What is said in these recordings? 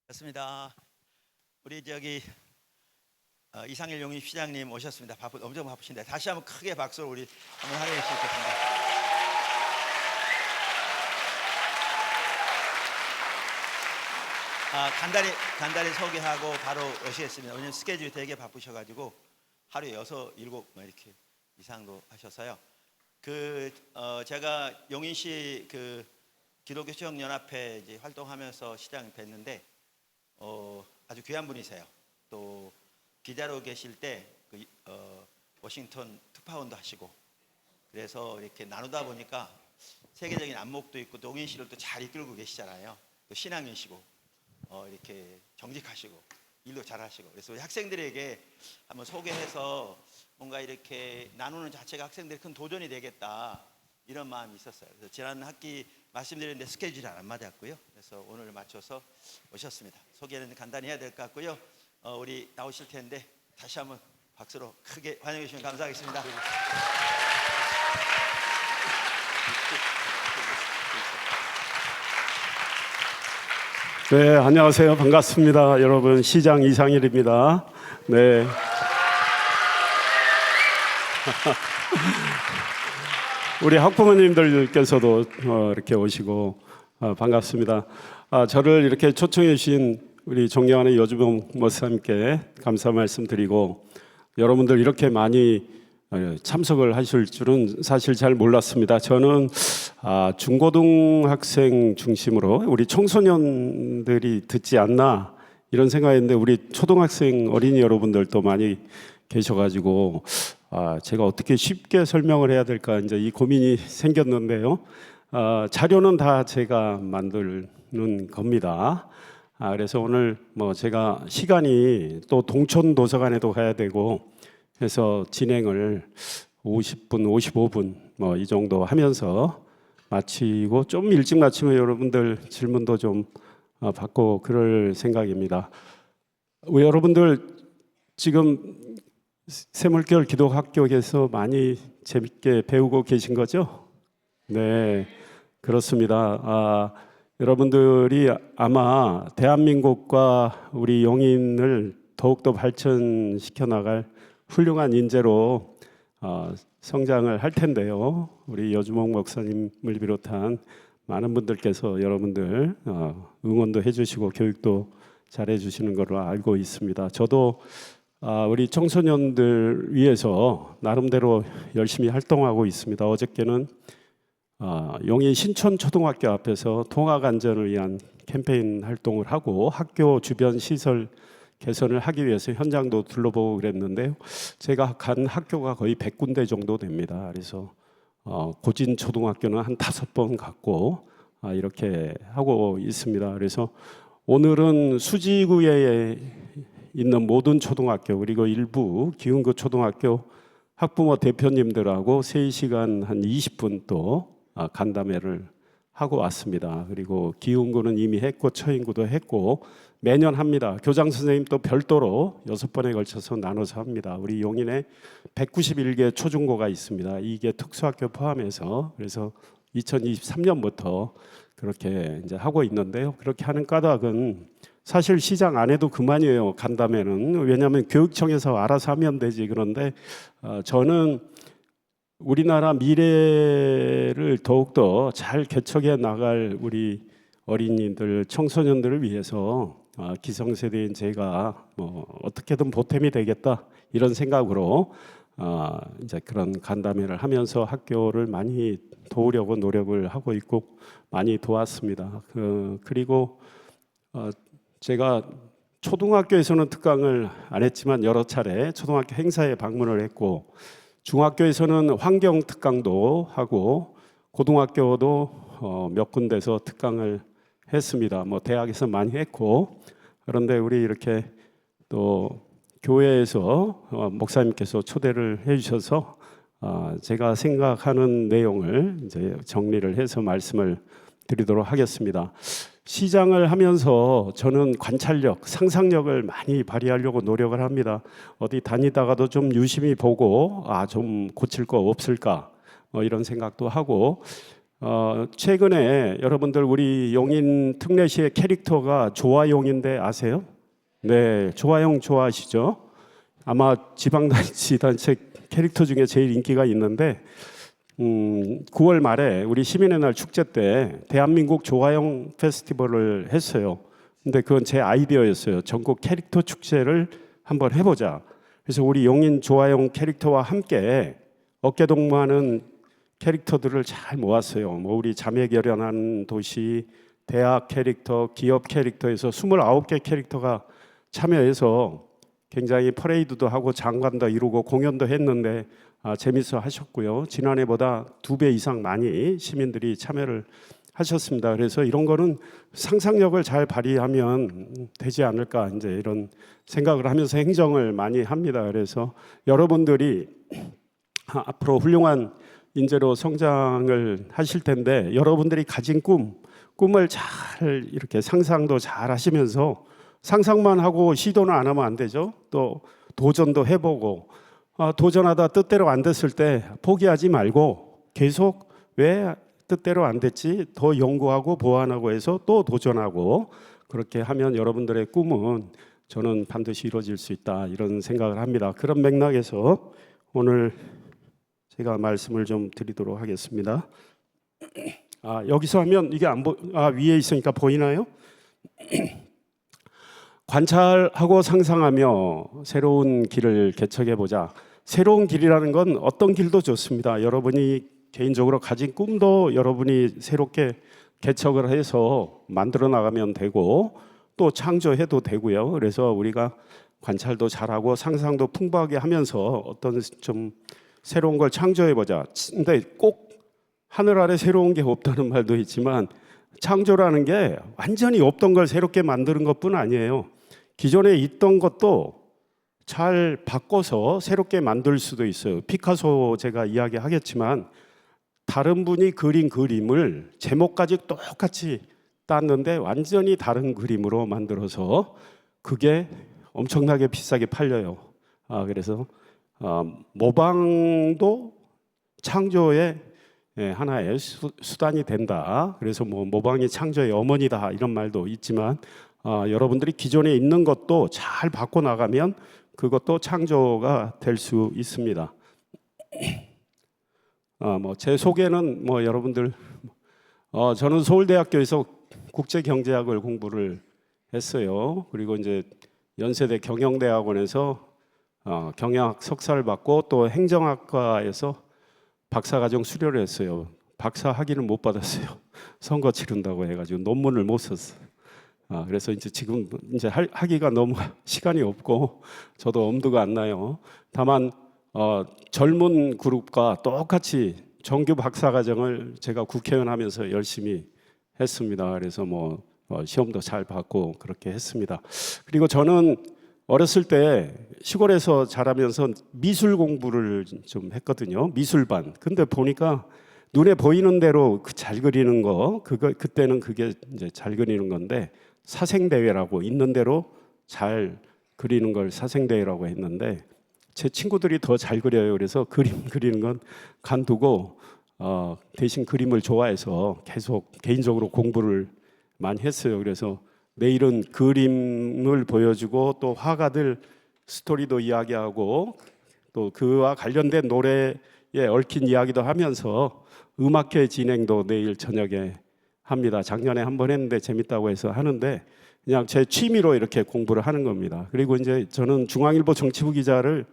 좋습니다. 우리 저기 이상일 용인 시장님 오셨습니다. 엄청 바쁘신데 다시 한번 크게 박수로 우리 한번 환영해 주시겠습니다. 간단히 소개하고 바로 오시겠습니다. 오늘 스케줄이 되게 바쁘셔가지고 하루에 6, 7 이렇게 이상도 하셔서요. 제가 용인시 기독교 수영연합회 이제 활동하면서 시장 뵀는데 아주 귀한 분이세요. 또 기자로 계실 때 워싱턴 특파원도 하시고 그래서 이렇게 나누다 보니까 세계적인 안목도 있고 또 용인시를 또 잘 이끌고 계시잖아요. 또 신앙이시고 이렇게 정직하시고 일도 잘하시고 그래서 우리 학생들에게 한번 소개해서 뭔가 이렇게 나누는 자체가 학생들이 큰 도전이 되겠다 이런 마음이 있었어요. 그래서 지난 학기 말씀드렸는데 스케줄이 안 맞았고요. 그래서 오늘 맞춰서 오셨습니다. 소개는 간단히 해야 될 것 같고요. 우리 나오실 텐데 다시 한번 박수로 크게 환영해 주시면 감사하겠습니다. 네, 안녕하세요. 반갑습니다. 여러분, 시장 이상일입니다. 네. 우리 학부모님들께서도 이렇게 오시고 반갑습니다. 저를 이렇게 초청해 주신 우리 존경하는 여주봉 목사님께 감사 말씀드리고 여러분들 이렇게 많이 참석을 하실 줄은 사실 잘 몰랐습니다. 저는 중고등학생 중심으로 우리 청소년들이 듣지 않나 이런 생각했는데 우리 초등학생 어린이 여러분들도 많이 계셔가지고 제가 어떻게 쉽게 설명을 해야 될까 이제 이 고민이 생겼는데요. 자료는 다 제가 만드는 겁니다. 그래서 오늘 제가 시간이 또 동촌 도서관에도 가야 되고 해서 진행을 50분, 55분 이 정도 하면서 마치고 좀 일찍 마치면 여러분들 질문도 좀 받고 그럴 생각입니다. 우리 여러분들 지금 샘물결 기독학교에서 많이 재밌게 배우고 계신 거죠? 네, 그렇습니다. 여러분들이 아마 대한민국과 우리 용인을 더욱더 발전시켜 나갈 훌륭한 인재로 성장을 할 텐데요. 우리 여주봉 목사님을 비롯한 많은 분들께서 여러분들 응원도 해주시고 교육도 잘해주시는 걸로 알고 있습니다. 저도 우리 청소년들 위해서 나름대로 열심히 활동하고 있습니다. 어저께는 용인 신촌초등학교 앞에서 통학안전을 위한 캠페인 활동을 하고 학교 주변 시설 개선을 하기 위해서 현장도 둘러보고 그랬는데요. 제가 간 학교가 거의 100군데 정도 됩니다. 그래서 고진 초등학교는 한 5번 갔고 이렇게 하고 있습니다. 그래서 오늘은 수지구에 있는 모든 초등학교 그리고 일부 기흥구 초등학교 학부모 대표님들하고 3시간 한 20분 또 간담회를 하고 왔습니다. 그리고 기흥구는 이미 했고 처인구도 했고 매년 합니다. 교장 선생님 또 별도로 6번에 걸쳐서 나눠서 합니다. 우리 용인에 191개 초중고가 있습니다. 이게 특수학교 포함해서 그래서 2023년부터 그렇게 이제 하고 있는데요. 그렇게 하는 까닭은 사실 시장 안 해도 그만이에요. 간담회는 왜냐하면 교육청에서 알아서 하면 되지. 그런데 저는 우리나라 미래를 더욱더 잘 개척해 나갈 우리 어린이들, 청소년들을 위해서 기성세대인 제가 어떻게든 보탬이 되겠다 이런 생각으로 이제 그런 간담회를 하면서 학교를 많이 도우려고 노력을 하고 있고 많이 도왔습니다. 그리고 제가 초등학교에서는 특강을 안 했지만 여러 차례 초등학교 행사에 방문을 했고 중학교에서는 환경 특강도 하고 고등학교도 몇 군데서 특강을 했습니다. 대학에서 많이 했고 그런데 우리 이렇게 또 교회에서 목사님께서 초대를 해주셔서 제가 생각하는 내용을 이제 정리를 해서 말씀을 드리도록 하겠습니다. 시장을 하면서 저는 관찰력, 상상력을 많이 발휘하려고 노력을 합니다. 어디 다니다가도 좀 유심히 보고 좀 고칠 거 없을까 이런 생각도 하고 최근에 여러분들 우리 용인 특례시의 캐릭터가 조화용인데 아세요? 네, 조화용 좋아하시죠? 아마 지방자치단체 캐릭터 중에 제일 인기가 있는데 9월 말에 우리 시민의 날 축제 때 대한민국 조화용 페스티벌을 했어요. 근데 그건 제 아이디어였어요. 전국 캐릭터 축제를 한번 해보자. 그래서 우리 용인 조화용 캐릭터와 함께 어깨동무하는 캐릭터들을 잘 모았어요. 뭐 우리 자매결연한 도시, 대학 캐릭터, 기업 캐릭터에서 29개 캐릭터가 참여해서 굉장히 퍼레이드도 하고 장관도 이루고 공연도 했는데 재밌어 하셨고요. 지난해보다 2배 이상 많이 시민들이 참여를 하셨습니다. 그래서 이런 거는 상상력을 잘 발휘하면 되지 않을까 이제 이런 생각을 하면서 행정을 많이 합니다. 그래서 여러분들이 앞으로 훌륭한 인재로 성장을 하실 텐데 여러분들이 가진 꿈을 잘 이렇게 상상도 잘 하시면서 상상만 하고 시도는 안 하면 안 되죠. 또 도전도 해보고 도전하다 뜻대로 안 됐을 때 포기하지 말고 계속 왜 뜻대로 안 됐지 더 연구하고 보완하고 해서 또 도전하고 그렇게 하면 여러분들의 꿈은 저는 반드시 이루어질 수 있다 이런 생각을 합니다. 그런 맥락에서 오늘 제가 말씀을 좀 드리도록 하겠습니다. 여기서 하면 이게 위에 있으니까 보이나요? 관찰하고 상상하며 새로운 길을 개척해 보자. 새로운 길이라는 건 어떤 길도 좋습니다. 여러분이 개인적으로 가진 꿈도 여러분이 새롭게 개척을 해서 만들어 나가면 되고 또 창조해도 되고요. 그래서 우리가 관찰도 잘하고 상상도 풍부하게 하면서 어떤 좀 새로운 걸 창조해 보자. 근데 꼭 하늘 아래 새로운 게 없다는 말도 있지만 창조라는 게 완전히 없던 걸 새롭게 만드는 것뿐 아니에요. 기존에 있던 것도 잘 바꿔서 새롭게 만들 수도 있어요. 피카소 제가 이야기하겠지만 다른 분이 그린 그림을 제목까지 똑같이 땄는데 완전히 다른 그림으로 만들어서 그게 엄청나게 비싸게 팔려요. 그래서 모방도 창조의 하나의 수단이 된다. 그래서 뭐 모방이 창조의 어머니다 이런 말도 있지만 여러분들이 기존에 있는 것도 잘 바꿔 나가면 그것도 창조가 될 수 있습니다. 제 소개는 여러분들 저는 서울대학교에서 국제경제학을 공부를 했어요. 그리고 이제 연세대 경영대학원에서 경영학 석사를 받고 또 행정학과에서 박사과정 수료를 했어요. 박사 학위는 못 받았어요. 선거 치른다고 해가지고 논문을 못 썼어요. 그래서 이제 지금 이제 하기가 너무 시간이 없고 저도 엄두가 안 나요. 다만 젊은 그룹과 똑같이 정규 박사과정을 제가 국회의원 하면서 열심히 했습니다. 그래서 시험도 잘 받고 그렇게 했습니다. 그리고 저는 어렸을 때 시골에서 자라면서 미술 공부를 좀 했거든요. 미술반. 근데 보니까 눈에 보이는 대로 잘 그리는 거, 그때는 그게 이제 잘 그리는 건데 사생대회라고 있는 대로 잘 그리는 걸 사생대회라고 했는데 제 친구들이 더 잘 그려요. 그래서 그림 그리는 건 간두고 대신 그림을 좋아해서 계속 개인적으로 공부를 많이 했어요. 그래서 내일은 그림을 보여주고 또 화가들 스토리도 이야기하고 또 그와 관련된 노래에 얽힌 이야기도 하면서 음악회 진행도 내일 저녁에 합니다. 작년에 한번 했는데 재밌다고 해서 하는데 그냥 제 취미로 이렇게 공부를 하는 겁니다. 그리고 이제 저는 중앙일보 정치부 기자를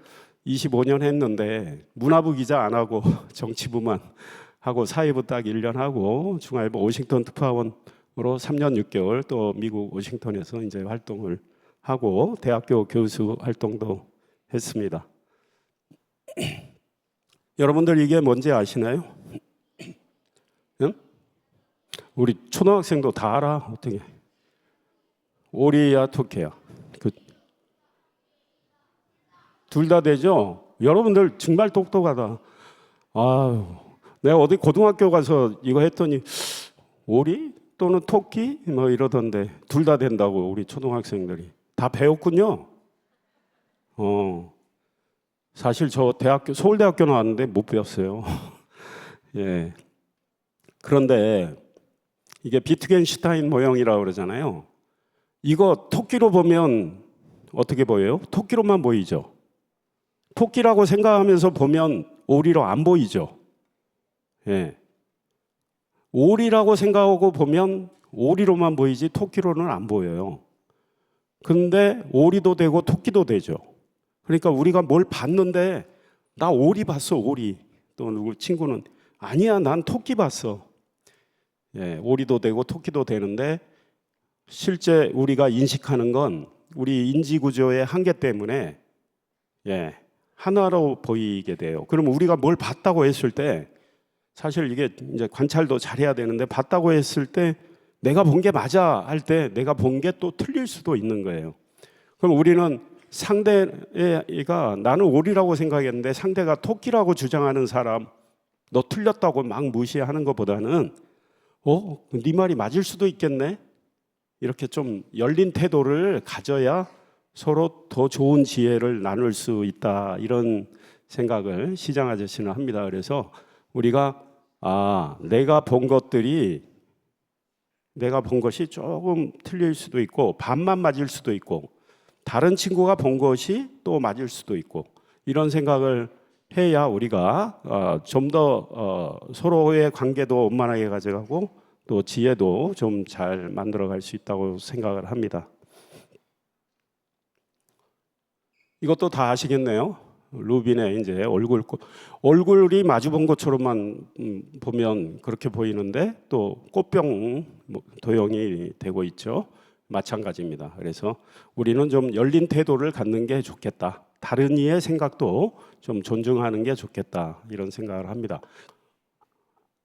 25년 했는데 문화부 기자 안 하고 정치부만 하고 사회부 딱 1년 하고 중앙일보 워싱턴 특파원으로 3년 6개월 또 미국 워싱턴에서 이제 활동을 하고 대학교 교수 활동도 했습니다. 여러분들 이게 뭔지 아시나요? 응? 우리 초등학생도 다 알아. 어떻게? 오리야 토끼야. 둘 다 되죠? 여러분들 정말 똑똑하다. 내가 어디 고등학교 가서 이거 했더니 오리 또는 토끼 이러던데 둘 다 된다고 우리 초등학생들이 다 배웠군요. 사실 저 서울대학교 나왔는데 못 배웠어요. 예. 그런데 이게 비트겐슈타인 모형이라고 그러잖아요. 이거 토끼로 보면 어떻게 보여요? 토끼로만 보이죠. 토끼라고 생각하면서 보면 오리로 안 보이죠. 예. 오리라고 생각하고 보면 오리로만 보이지 토끼로는 안 보여요. 근데 오리도 되고 토끼도 되죠. 그러니까 우리가 뭘 봤는데 나 오리 봤어, 오리. 또 누구 친구는 아니야, 난 토끼 봤어. 예, 오리도 되고 토끼도 되는데 실제 우리가 인식하는 건 우리 인지 구조의 한계 때문에 예, 하나로 보이게 돼요. 그럼 우리가 뭘 봤다고 했을 때 사실 이게 이제 관찰도 잘해야 되는데 봤다고 했을 때 내가 본 게 맞아 할 때 내가 본 게 또 틀릴 수도 있는 거예요. 그럼 우리는 상대가 나는 오리라고 생각했는데 상대가 토끼라고 주장하는 사람 너 틀렸다고 막 무시하는 것보다는 네 말이 맞을 수도 있겠네. 이렇게 좀 열린 태도를 가져야 서로 더 좋은 지혜를 나눌 수 있다. 이런 생각을 시장 아저씨는 합니다. 그래서 우리가 내가 본 것이 조금 틀릴 수도 있고 반만 맞을 수도 있고 다른 친구가 본 것이 또 맞을 수도 있고 이런 생각을 해야 우리가 좀 더 서로의 관계도 원만하게 가져가고 또 지혜도 좀 잘 만들어갈 수 있다고 생각을 합니다. 이것도 다 아시겠네요. 루빈의 이제 얼굴이 마주 본 것처럼만 보면 그렇게 보이는데 또 꽃병 도형이 되고 있죠. 마찬가지입니다. 그래서 우리는 좀 열린 태도를 갖는 게 좋겠다. 다른 이의 생각도 좀 존중하는 게 좋겠다. 이런 생각을 합니다.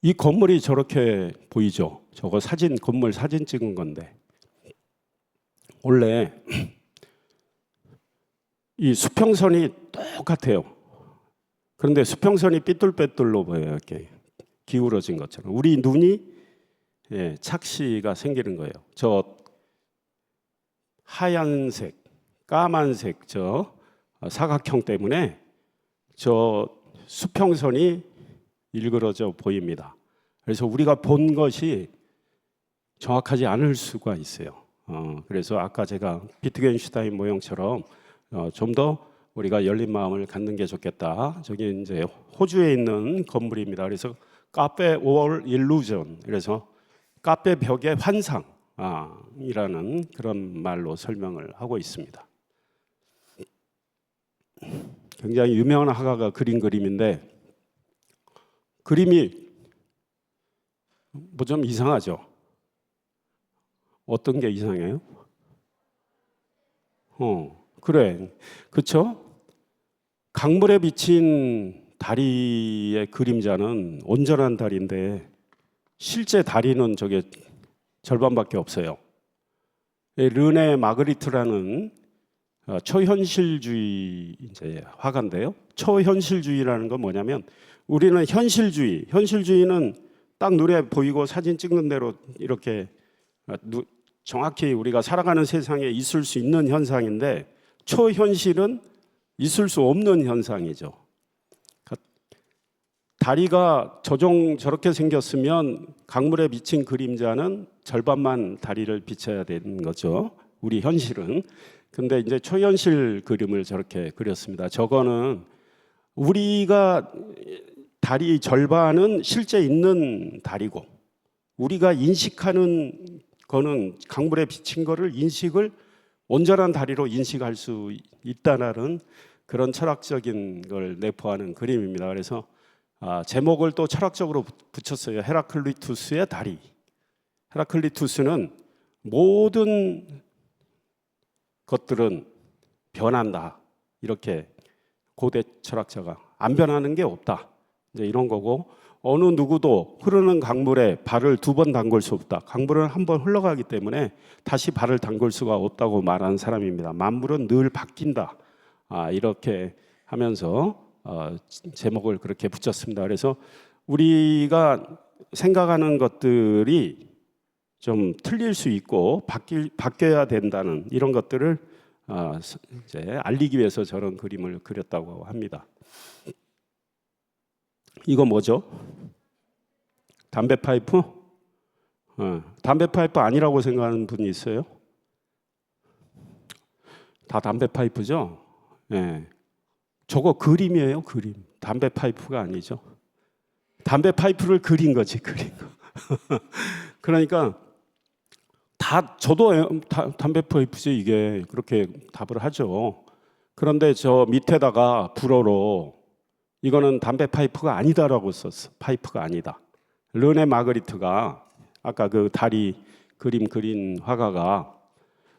이 건물이 저렇게 보이죠. 저거 건물 사진 찍은 건데 원래 이 수평선이 똑같아요. 그런데 수평선이 삐뚤빼뚤로 보여요. 이렇게 기울어진 것처럼 우리 눈이 착시가 생기는 거예요. 저 하얀색, 까만색 저 사각형 때문에 저 수평선이 일그러져 보입니다. 그래서 우리가 본 것이 정확하지 않을 수가 있어요. 그래서 아까 제가 비트겐슈타인 모형처럼 좀 더 우리가 열린 마음을 갖는 게 좋겠다. 저기 이제 호주에 있는 건물입니다. 그래서 카페 월 일루전, 그래서 카페 벽의 환상이라는 그런 말로 설명을 하고 있습니다. 굉장히 유명한 화가가 그린 그림인데 그림이 뭐 좀 이상하죠. 어떤 게 이상해요? 그래, 그렇죠? 강물에 비친 다리의 그림자는 온전한 다리인데 실제 다리는 저게 절반밖에 없어요. 르네 마그리트라는 초현실주의 이제 화가인데요. 초현실주의라는 건 뭐냐면 우리는 현실주의는 딱 눈에 보이고 사진 찍는 대로 이렇게 정확히 우리가 살아가는 세상에 있을 수 있는 현상인데 초현실은 있을 수 없는 현상이죠. 다리가 저렇게 생겼으면 강물에 비친 그림자는 절반만 다리를 비춰야 되는 거죠. 우리 현실은. 근데 이제 초현실 그림을 저렇게 그렸습니다. 저거는 우리가 다리 절반은 실제 있는 다리고 우리가 인식하는 거는 강물에 비친 거를 온전한 다리로 인식할 수 있다는 그런 철학적인 걸 내포하는 그림입니다. 그래서 제목을 또 철학적으로 붙였어요. 헤라클리투스의 다리. 헤라클리투스는 모든 것들은 변한다. 이렇게 고대 철학자가 안 변하는 게 없다. 이제 이런 거고 어느 누구도 흐르는 강물에 발을 2번 담글 수 없다. 강물은 한 번 흘러가기 때문에 다시 발을 담글 수가 없다고 말하는 사람입니다. 만물은 늘 바뀐다. 이렇게 하면서 제목을 그렇게 붙였습니다. 그래서 우리가 생각하는 것들이 좀 틀릴 수 있고 바뀌어야 된다는 이런 것들을 이제 알리기 위해서 저런 그림을 그렸다고 합니다. 이거 뭐죠? 담배 파이프? 담배 파이프 아니라고 생각하는 분이 있어요? 다 담배 파이프죠? 예. 저거 그림이에요, 그림. 담배 파이프가 아니죠. 담배 파이프를 그린 거지, 그린 거. 그러니까 저도 담배 파이프지 이게 그렇게 답을 하죠. 그런데 저 밑에다가 불어로 이거는 담배 파이프가 아니다라고 썼어. 파이프가 아니다. 르네 마그리트가 아까 그 다리 그림 그린 화가가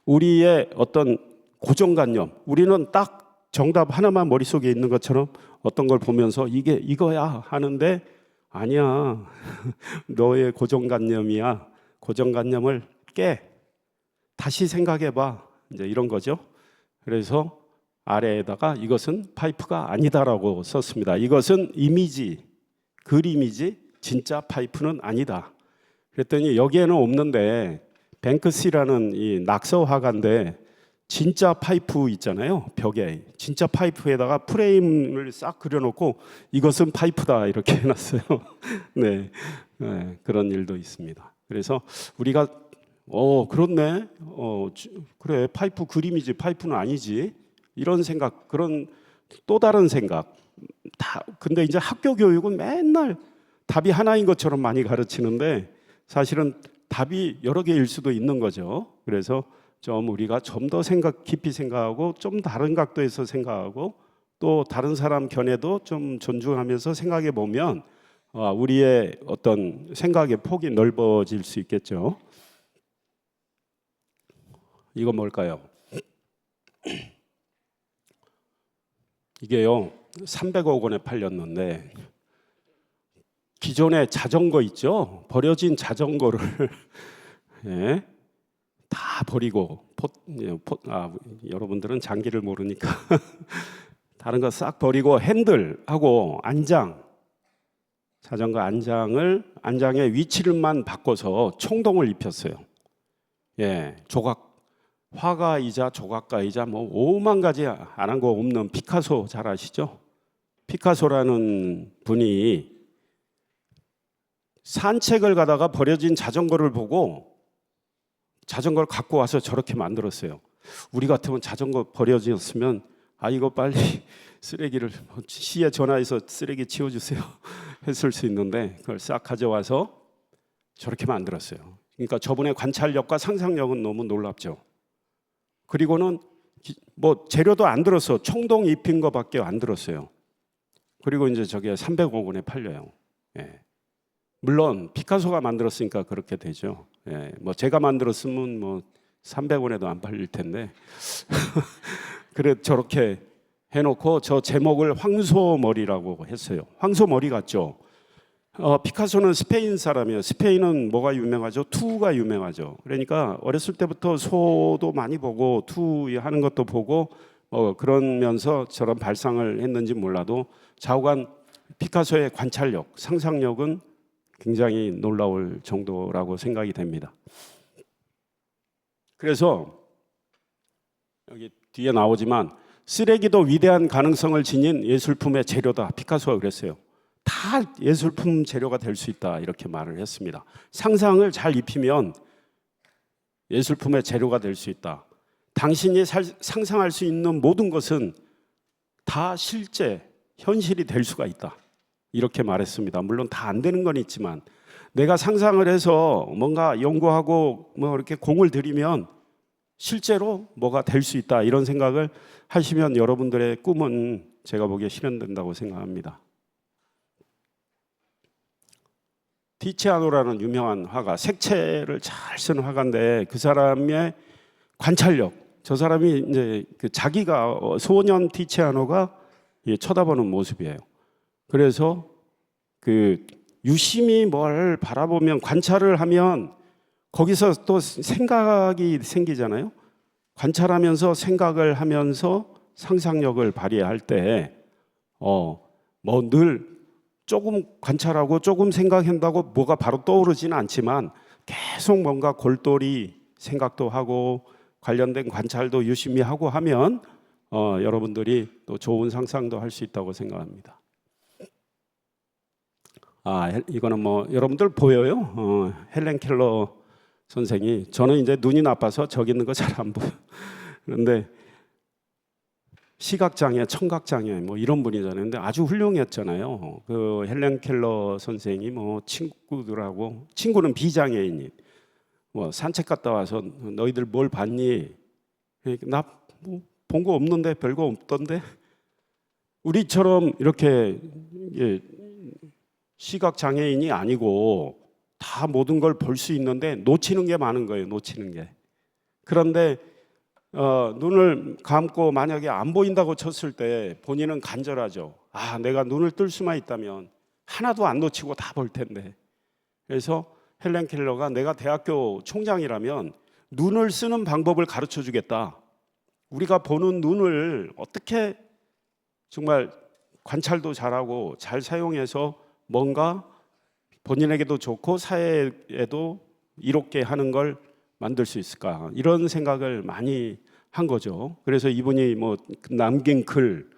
우리의 어떤 고정관념, 우리는 딱 정답 하나만 머릿속에 있는 것처럼 어떤 걸 보면서 이게 이거야 하는데 아니야. 너의 고정관념이야. 고정관념을 깨. 다시 생각해봐. 이제 이런 거죠. 그래서 아래에다가 이것은 파이프가 아니다라고 썼습니다. 이것은 이미지, 그림이지 진짜 파이프는 아니다. 그랬더니 여기에는 없는데 뱅크시라는 이 낙서 화가인데 진짜 파이프 있잖아요. 벽에 진짜 파이프에다가 프레임을 싹 그려놓고 이것은 파이프다 이렇게 해놨어요. 네, 그런 일도 있습니다. 그래서 우리가 그렇네. 그래 파이프 그림이지 파이프는 아니지. 이런 생각, 그런 또 다른 생각. 근데 이제 학교 교육은 맨날 답이 하나인 것처럼 많이 가르치는데 사실은 답이 여러 개일 수도 있는 거죠. 그래서 좀 우리가 좀 더 깊이 생각하고 좀 다른 각도에서 생각하고 또 다른 사람 견해도 좀 존중하면서 생각해 보면 우리의 어떤 생각의 폭이 넓어질 수 있겠죠. 이거 뭘까요? 이게요 300억 원에 팔렸는데 기존의 자전거 있죠? 버려진 자전거를 예, 다 버리고 여러분들은 장기를 모르니까 다른 거 싹 버리고 핸들하고 안장, 자전거 안장의 위치를만 바꿔서 총동을 입혔어요. 예, 화가이자 조각가이자 뭐 5만 가지 안 한 거 없는 피카소 잘 아시죠? 피카소라는 분이 산책을 가다가 버려진 자전거를 보고 자전거를 갖고 와서 저렇게 만들었어요. 우리 같으면 자전거 버려졌으면 이거 빨리 쓰레기를 시에 전화해서 쓰레기 치워주세요 했을 수 있는데 그걸 싹 가져와서 저렇게 만들었어요. 그러니까 저분의 관찰력과 상상력은 너무 놀랍죠. 그리고는 뭐 재료도 안 들었어. 총동 입힌 거밖에 안 들었어요. 그리고 이제 저게 300억 원에 팔려요. 예. 물론 피카소가 만들었으니까 그렇게 되죠. 예. 뭐 제가 만들었으면 뭐 300원에도 안 팔릴 텐데. 그래 저렇게 해놓고 저 제목을 황소머리라고 했어요. 황소머리 같죠. 피카소는 스페인 사람이에요. 스페인은 뭐가 유명하죠? 투가 유명하죠. 그러니까 어렸을 때부터 소도 많이 보고 투 하는 것도 보고 그러면서 저런 발상을 했는지 몰라도 좌우간 피카소의 관찰력, 상상력은 굉장히 놀라울 정도라고 생각이 됩니다. 그래서 여기 뒤에 나오지만 쓰레기도 위대한 가능성을 지닌 예술품의 재료다. 피카소가 그랬어요. 다 예술품 재료가 될 수 있다 이렇게 말을 했습니다. 상상을 잘 입히면 예술품의 재료가 될 수 있다. 당신이 상상할 수 있는 모든 것은 다 실제 현실이 될 수가 있다 이렇게 말했습니다. 물론 다 안 되는 건 있지만 내가 상상을 해서 뭔가 연구하고 뭐 이렇게 공을 들이면 실제로 뭐가 될 수 있다 이런 생각을 하시면 여러분들의 꿈은 제가 보기에 실현된다고 생각합니다. 티치아노라는 유명한 화가 색채를 잘 쓰는 화가인데 그 사람의 관찰력, 저 사람이 이제 자기가 소년 티치아노가 쳐다보는 모습이에요. 그래서 유심히 뭘 바라보면 관찰을 하면 거기서 또 생각이 생기잖아요. 관찰하면서 생각을 하면서 상상력을 발휘할 때 뭐 늘 조금 관찰하고 조금 생각한다고 뭐가 바로 떠오르지는 않지만 계속 뭔가 골똘히 생각도 하고 관련된 관찰도 유심히 하고 하면 여러분들이 또 좋은 상상도 할 수 있다고 생각합니다. 이거는 뭐 여러분들 보여요? 헬렌 켈러 선생이, 저는 이제 눈이 나빠서 저기 있는 거 잘 안 보여. 그런데 시각장애, 청각장애 뭐 이런 분이잖아요. 근데 아주 훌륭했잖아요. 그 헬렌 켈러 선생이 뭐 친구들하고, 친구는 비장애인이 뭐 산책 갔다 와서 너희들 뭘 봤니? 나 뭐 본 거 없는데, 별거 없던데. 우리처럼 이렇게 시각 장애인이 아니고 다 모든 걸 볼 수 있는데 놓치는 게 많은 거예요. 놓치는 게. 그런데 눈을 감고 만약에 안 보인다고 쳤을 때 본인은 간절하죠. 내가 눈을 뜰 수만 있다면 하나도 안 놓치고 다 볼 텐데. 그래서 헬렌 켈러가 내가 대학교 총장이라면 눈을 쓰는 방법을 가르쳐 주겠다. 우리가 보는 눈을 어떻게 정말 관찰도 잘하고 잘 사용해서 뭔가 본인에게도 좋고 사회에도 이롭게 하는 걸 만들 수 있을까, 이런 생각을 많이 한 거죠. 그래서 이분이 뭐 남긴 글,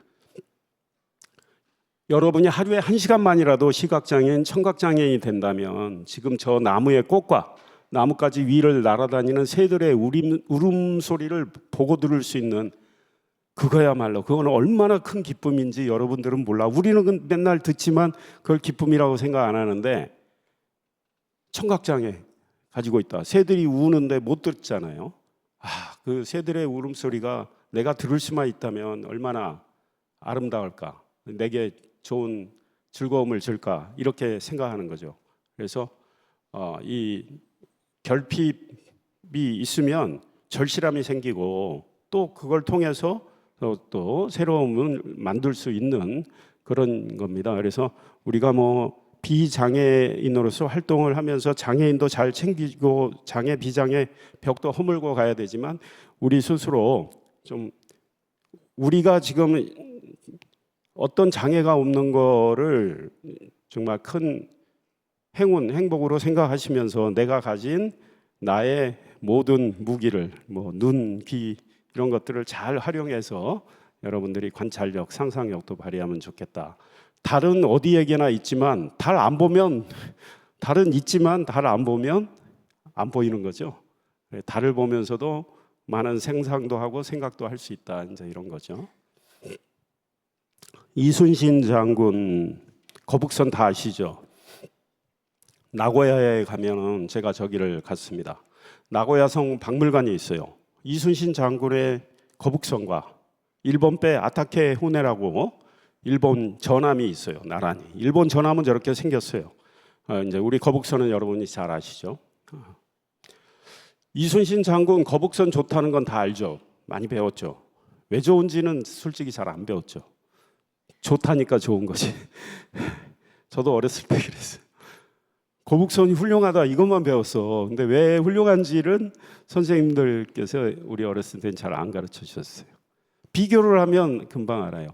여러분이 하루에 1시간만이라도 시각장애인, 청각장애인이 된다면 지금 저 나무의 꽃과 나뭇가지 위를 날아다니는 새들의 울음소리를 보고 들을 수 있는, 그거야말로 그건 얼마나 큰 기쁨인지 여러분들은 몰라. 우리는 맨날 듣지만 그걸 기쁨이라고 생각 안 하는데, 청각장애 가지고 있다. 새들이 우는데 못 듣잖아요. 그 새들의 울음소리가 내가 들을 수만 있다면 얼마나 아름다울까, 내게 좋은 즐거움을 줄까, 이렇게 생각하는 거죠. 그래서 이 결핍이 있으면 절실함이 생기고 또 그걸 통해서 또 새로움을 만들 수 있는 그런 겁니다. 그래서 우리가 뭐 비장애인으로서 활동을 하면서 장애인도 잘 챙기고 장애 비장애 벽도 허물고 가야 되지만, 우리 스스로 좀 우리가 지금 어떤 장애가 없는 거를 정말 큰 행운, 행복으로 생각하시면서 내가 가진 나의 모든 무기를, 뭐 눈, 귀 이런 것들을 잘 활용해서 여러분들이 관찰력, 상상력도 발휘하면 좋겠다. 달은 어디에게나 있지만 달 안 보면, 달은 있지만 달 안 보면 안 보이는 거죠. 달을 보면서도 많은 생상도 하고 생각도 할 수 있다, 이제 이런 거죠. 이순신 장군 거북선 다 아시죠? 나고야에 가면은, 제가 저기를 갔습니다. 나고야성 박물관이 있어요. 이순신 장군의 거북선과 일본 배 아타케 후네라고 일본 전함이 있어요. 나란히. 일본 전함은 저렇게 생겼어요. 이제 우리 거북선은 여러분이 잘 아시죠? 이순신 장군 거북선 좋다는 건 다 알죠. 많이 배웠죠. 왜 좋은지는 솔직히 잘 안 배웠죠. 좋다니까 좋은 거지. 저도 어렸을 때 그랬어요. 거북선이 훌륭하다 이것만 배웠어. 근데 왜 훌륭한지는 선생님들께서 우리 어렸을 때는 잘 안 가르쳐 주셨어요. 비교를 하면 금방 알아요.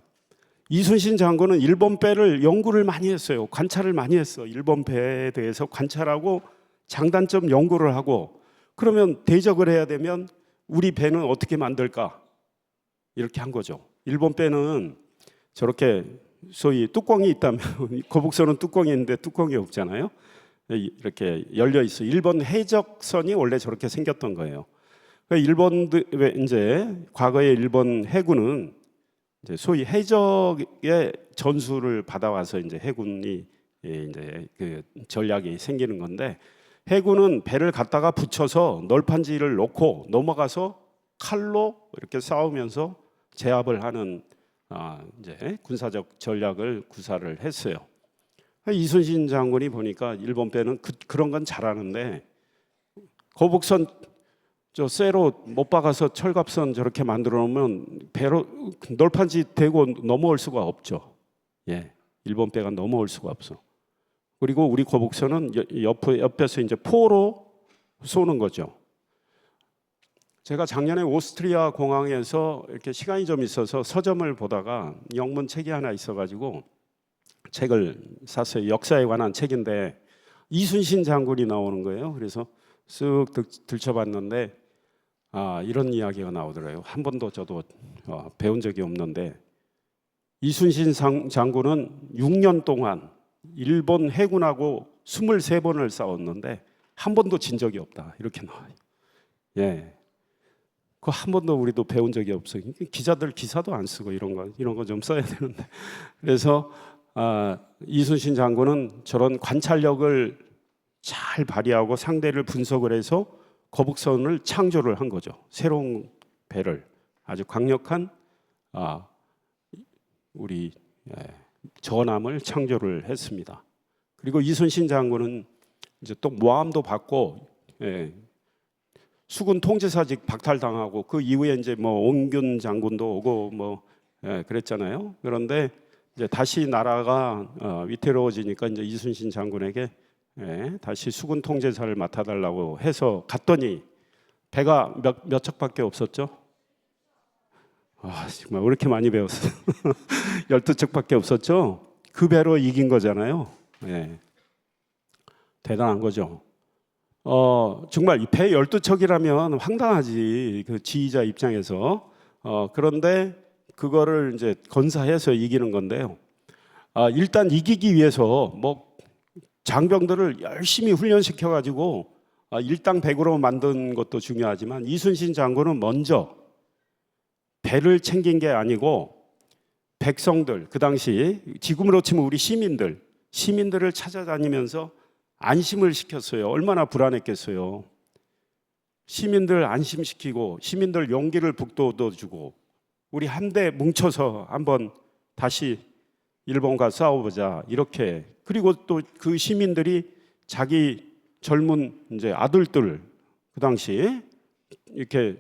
이순신 장군은 일본 배를 연구를 많이 했어요. 관찰을 많이 했어. 일본 배에 대해서 관찰하고 장단점 연구를 하고, 그러면 대적을 해야 되면 우리 배는 어떻게 만들까? 이렇게 한 거죠. 일본 배는 저렇게 소위 뚜껑이 있다면 거북선은 뚜껑이 있는데 뚜껑이 없잖아요. 이렇게 열려 있어. 일본 해적선이 원래 저렇게 생겼던 거예요. 일본들 이제 과거에 일본 해군은 이제 소위 해적의 전술을 받아와서 이제 해군이 이제 그 전략이 생기는 건데, 해군은 배를 갖다가 붙여서 널판지를 놓고 넘어가서 칼로 이렇게 싸우면서 제압을 하는 이제 군사적 전략을 구사를 했어요. 이순신 장군이 보니까 일본 배는 그런 건 잘하는데 거북선 저 쇠로 못 박아서 철갑선 저렇게 만들어 놓으면 배로 널판지 대고 넘어올 수가 없죠. 일본 배가 넘어올 수가 없어. 그리고 우리 거북선은 옆에서 이제 포로 쏘는 거죠. 제가 작년에 오스트리아 공항에서 이렇게 시간이 좀 있어서 서점을 보다가 영문 책이 하나 있어가지고 책을 샀어요. 역사에 관한 책인데 이순신 장군이 나오는 거예요. 그래서 쓱 들춰봤는데 이런 이야기가 나오더라고요. 한 번도 저도 배운 적이 없는데, 이순신 장군은 6년 동안 일본 해군하고 23번을 싸웠는데 한 번도 진 적이 없다. 이렇게 나와요. 예. 그 한 번도 우리도 배운 적이 없어요. 기자들 기사도 안 쓰고 이런 거 좀 써야 되는데. 그래서 이순신 장군은 저런 관찰력을 잘 발휘하고 상대를 분석을 해서 거북선을 창조를 한 거죠. 새로운 배를 아주 강력한 우리 전함을 창조를 했습니다. 그리고 이순신 장군은 이제 또 모함도 받고 수군 통제사직 박탈당하고 그 이후에 이제 뭐 온균 장군도 오고 뭐 그랬잖아요. 그런데 이제 다시 나라가 위태로워지니까 이제 이순신 장군에게 다시 수군 통제사를 맡아달라고 해서 갔더니 배가 몇 척밖에 없었죠. 정말 왜 이렇게 많이 배웠어? 12척밖에 없었죠. 그 배로 이긴 거잖아요. 대단한 거죠. 정말 배 12척이라면 황당하지, 그 지휘자 입장에서. 그런데 그거를 이제 건사해서 이기는 건데요. 일단 이기기 위해서 뭐 장병들을 열심히 훈련시켜 가지고 일당백으로 만든 것도 중요하지만 이순신 장군은 먼저 배를 챙긴 게 아니고 백성들, 그 당시 지금으로 치면 우리 시민들을 찾아다니면서 안심을 시켰어요. 얼마나 불안했겠어요. 시민들 안심시키고 시민들 용기를 북돋워주고 우리 함대 뭉쳐서 한번 다시 일본과 싸워보자 이렇게. 그리고 또 그 시민들이 자기 젊은 이제 아들들 그 당시 이렇게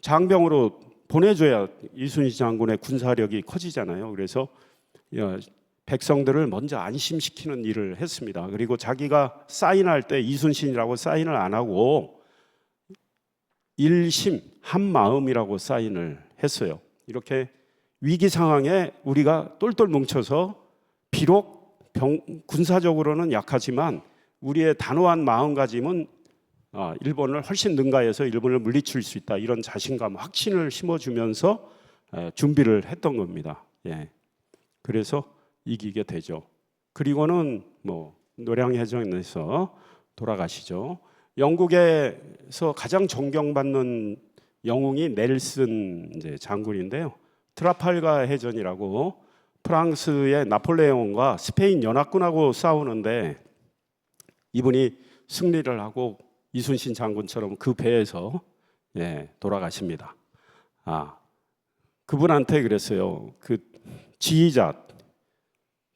장병으로 보내줘야 이순신 장군의 군사력이 커지잖아요. 그래서 백성들을 먼저 안심시키는 일을 했습니다. 그리고 자기가 사인할 때 이순신이라고 사인을 안 하고 일심 한마음이라고 사인을 했어요. 이렇게 위기 상황에 우리가 똘똘 뭉쳐서 비록 군사적으로는 약하지만 우리의 단호한 마음가짐은 일본을 훨씬 능가해서 일본을 물리칠 수 있다. 이런 자신감, 확신을 심어주면서 준비를 했던 겁니다. 그래서 이기게 되죠. 그리고는 뭐 노량해전에서 돌아가시죠. 영국에서 가장 존경받는 영웅이 넬슨 이제 장군인데요. 트라팔가 해전이라고 프랑스의 나폴레옹과 스페인 연합군하고 싸우는데 이분이 승리를 하고 이순신 장군처럼 그 배에서 돌아가십니다. 그분한테 그랬어요. 그 지휘자,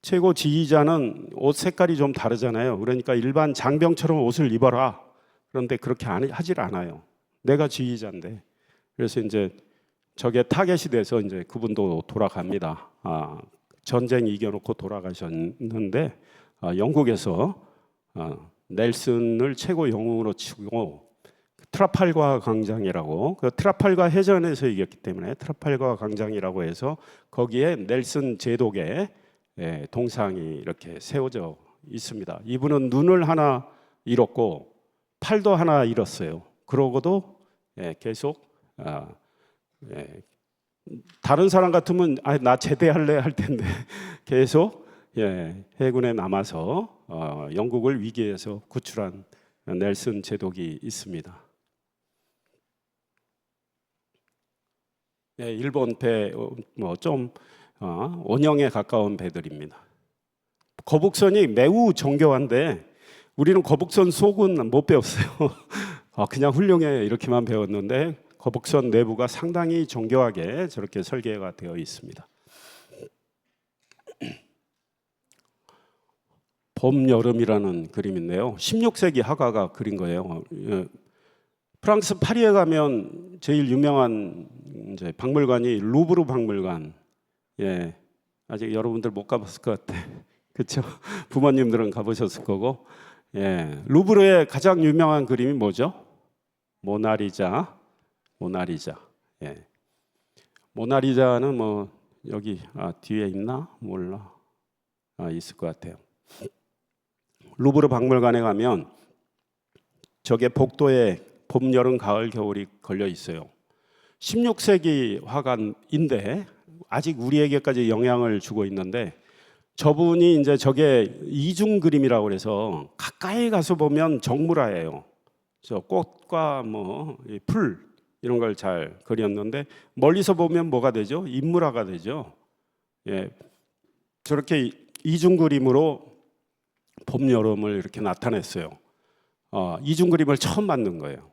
최고 지휘자는 옷 색깔이 좀 다르잖아요. 그러니까 일반 장병처럼 옷을 입어라. 그런데 그렇게 하질 않아요. 내가 지휘자인데. 그래서 이제 저게 타겟이 돼서 이제 그분도 돌아갑니다. 전쟁 이겨놓고 돌아가셨는데 영국에서 넬슨을 최고 영웅으로 치고 트라팔가 광장이라고, 그 트라팔가 해전에서 이겼기 때문에 트라팔가 광장이라고 해서 거기에 넬슨 제독의 동상이 이렇게 세워져 있습니다. 이분은 눈을 하나 잃었고 팔도 하나 잃었어요. 그러고도 계속 다른 사람 같으면 나 제대할래 할 텐데 계속 해군에 남아서 영국을 위기에서 구출한 넬슨 제독이 있습니다. 일본 배 뭐 좀 원형에 가까운 배들입니다. 거북선이 매우 정교한데 우리는 거북선 속은 못 배웠어요. 그냥 훌륭해 이렇게만 배웠는데 거북선 내부가 상당히 정교하게 저렇게 설계가 되어 있습니다. 봄, 여름이라는 그림인데요. 16세기 화가가 그린 거예요. 프랑스 파리에 가면 제일 유명한 이제 박물관이 루브르 박물관. 아직 여러분들 못 가봤을 것 같아. 그렇죠? 부모님들은 가보셨을 거고. 루브르의 가장 유명한 그림이 뭐죠? 모나리자. 모나리자는 뭐 여기 뒤에 있나? 몰라. 있을 것 같아요. 루브르 박물관에 가면 저게 복도에 봄, 여름, 가을, 겨울이 걸려 있어요. 16세기 화가인데 아직 우리에게까지 영향을 주고 있는데 저분이 이제 저게 이중 그림이라고 그래서 가까이 가서 보면 정물화예요. 저 꽃과 뭐 풀 이런 걸 잘 그렸는데 멀리서 보면 뭐가 되죠? 인물화가 되죠. 예, 저렇게 이중 그림으로 봄, 여름을 이렇게 나타냈어요. 이중 그림을 처음 만든 거예요.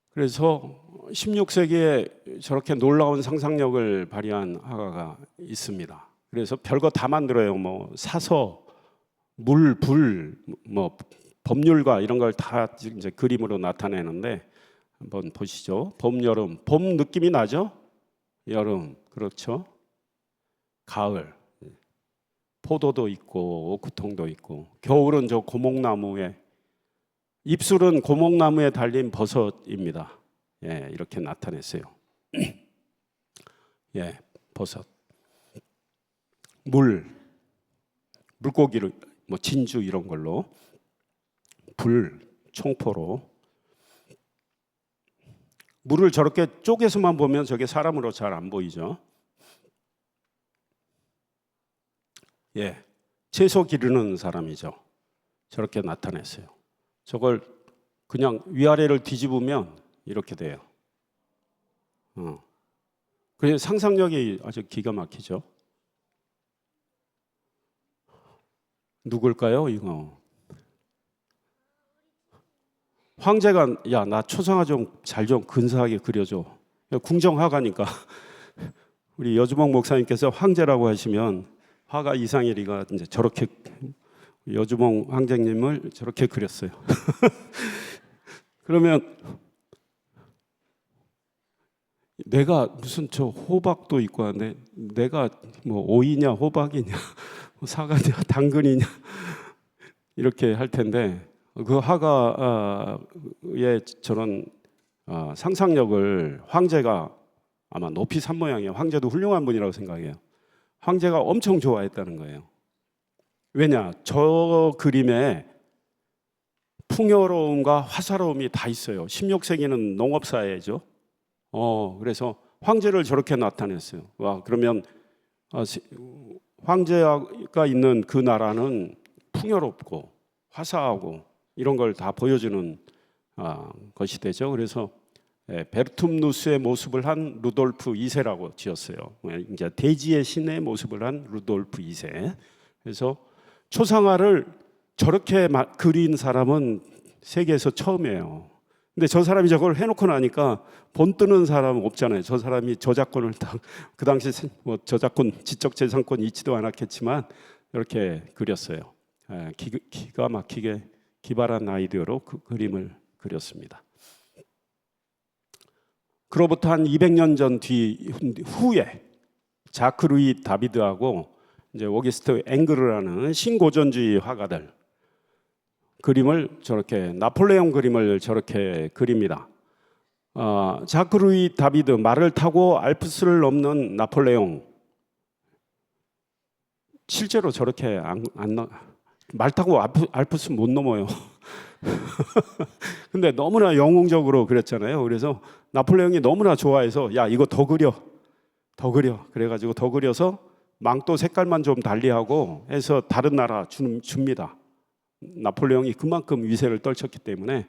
그래서 16세기에 저렇게 놀라운 상상력을 발휘한 화가가 있습니다. 그래서 별거 다 만들어요. 뭐 사서, 물, 불, 뭐 법률가 이런 걸 다 이제 그림으로 나타내는데 한번 보시죠. 봄, 여름, 봄 느낌이 나죠? 여름, 그렇죠? 가을, 포도도 있고 오크통도 있고, 겨울은 저 고목나무에, 입술은 고목나무에 달린 버섯입니다. 예, 이렇게 나타냈어요. 예, 버섯. 물고기를 뭐 진주 이런 걸로, 불, 총포로. 물을 저렇게 쪼개서만 보면 저게 사람으로 잘 안 보이죠. 예, 채소 기르는 사람이죠. 저렇게 나타냈어요. 저걸 그냥 위아래를 뒤집으면 이렇게 돼요. 그래서 상상력이 아주 기가 막히죠. 누굴까요, 이거? 황제가 야, 나 초상화 좀 잘 좀 근사하게 그려줘. 궁정화가니까 우리 여주봉 목사님께서 황제라고 하시면 화가 이상일이가 이제 저렇게 여주봉 황제님을 저렇게 그렸어요. 그러면 내가 무슨 저 호박도 있고 하는데 내가 뭐 오이냐 호박이냐 사과냐 당근이냐 이렇게 할 텐데, 그 화가의 저런 상상력을 황제가 아마 높이 산 모양이에요. 황제도 훌륭한 분이라고 생각해요. 황제가 엄청 좋아했다는 거예요. 왜냐? 저 그림에 풍요로움과 화사로움이 다 있어요. 16세기는 농업사회죠. 그래서 황제를 저렇게 나타냈어요. 와, 그러면 황제가 있는 그 나라는 풍요롭고 화사하고 이런 걸 다 보여주는 것이 되죠. 그래서 베르툼누스의 모습을 한 루돌프 2세라고 지었어요. 이제 대지의 신의 모습을 한 루돌프 2세. 그래서 초상화를 저렇게 그린 사람은 세계에서 처음이에요. 근데 저 사람이 저걸 해놓고 나니까 본뜨는 사람은 없잖아요. 저 사람이 저작권을 그 당시 뭐 저작권, 지적재산권 있지도 않았겠지만 이렇게 그렸어요. 기가 막히게 기발한 아이디어로 그 그림을 그렸습니다. 그로부터 한 200년 전 후에 자크 루이 다비드하고 이제 오기스트 앵그르라는 신고전주의 화가들 그림을 저렇게 나폴레옹 그림을 저렇게 그립니다. 자크 루이 다비드, 말을 타고 알프스를 넘는 나폴레옹, 실제로 저렇게 말 타고 알프스 못 넘어요. 근데 너무나 영웅적으로 그렸잖아요. 그래서 나폴레옹이 너무나 좋아해서 야, 이거 더 그려 그래가지고 더 그려서 망토 색깔만 좀 달리하고 해서 다른 나라 줍니다. 나폴레옹이 그만큼 위세를 떨쳤기 때문에.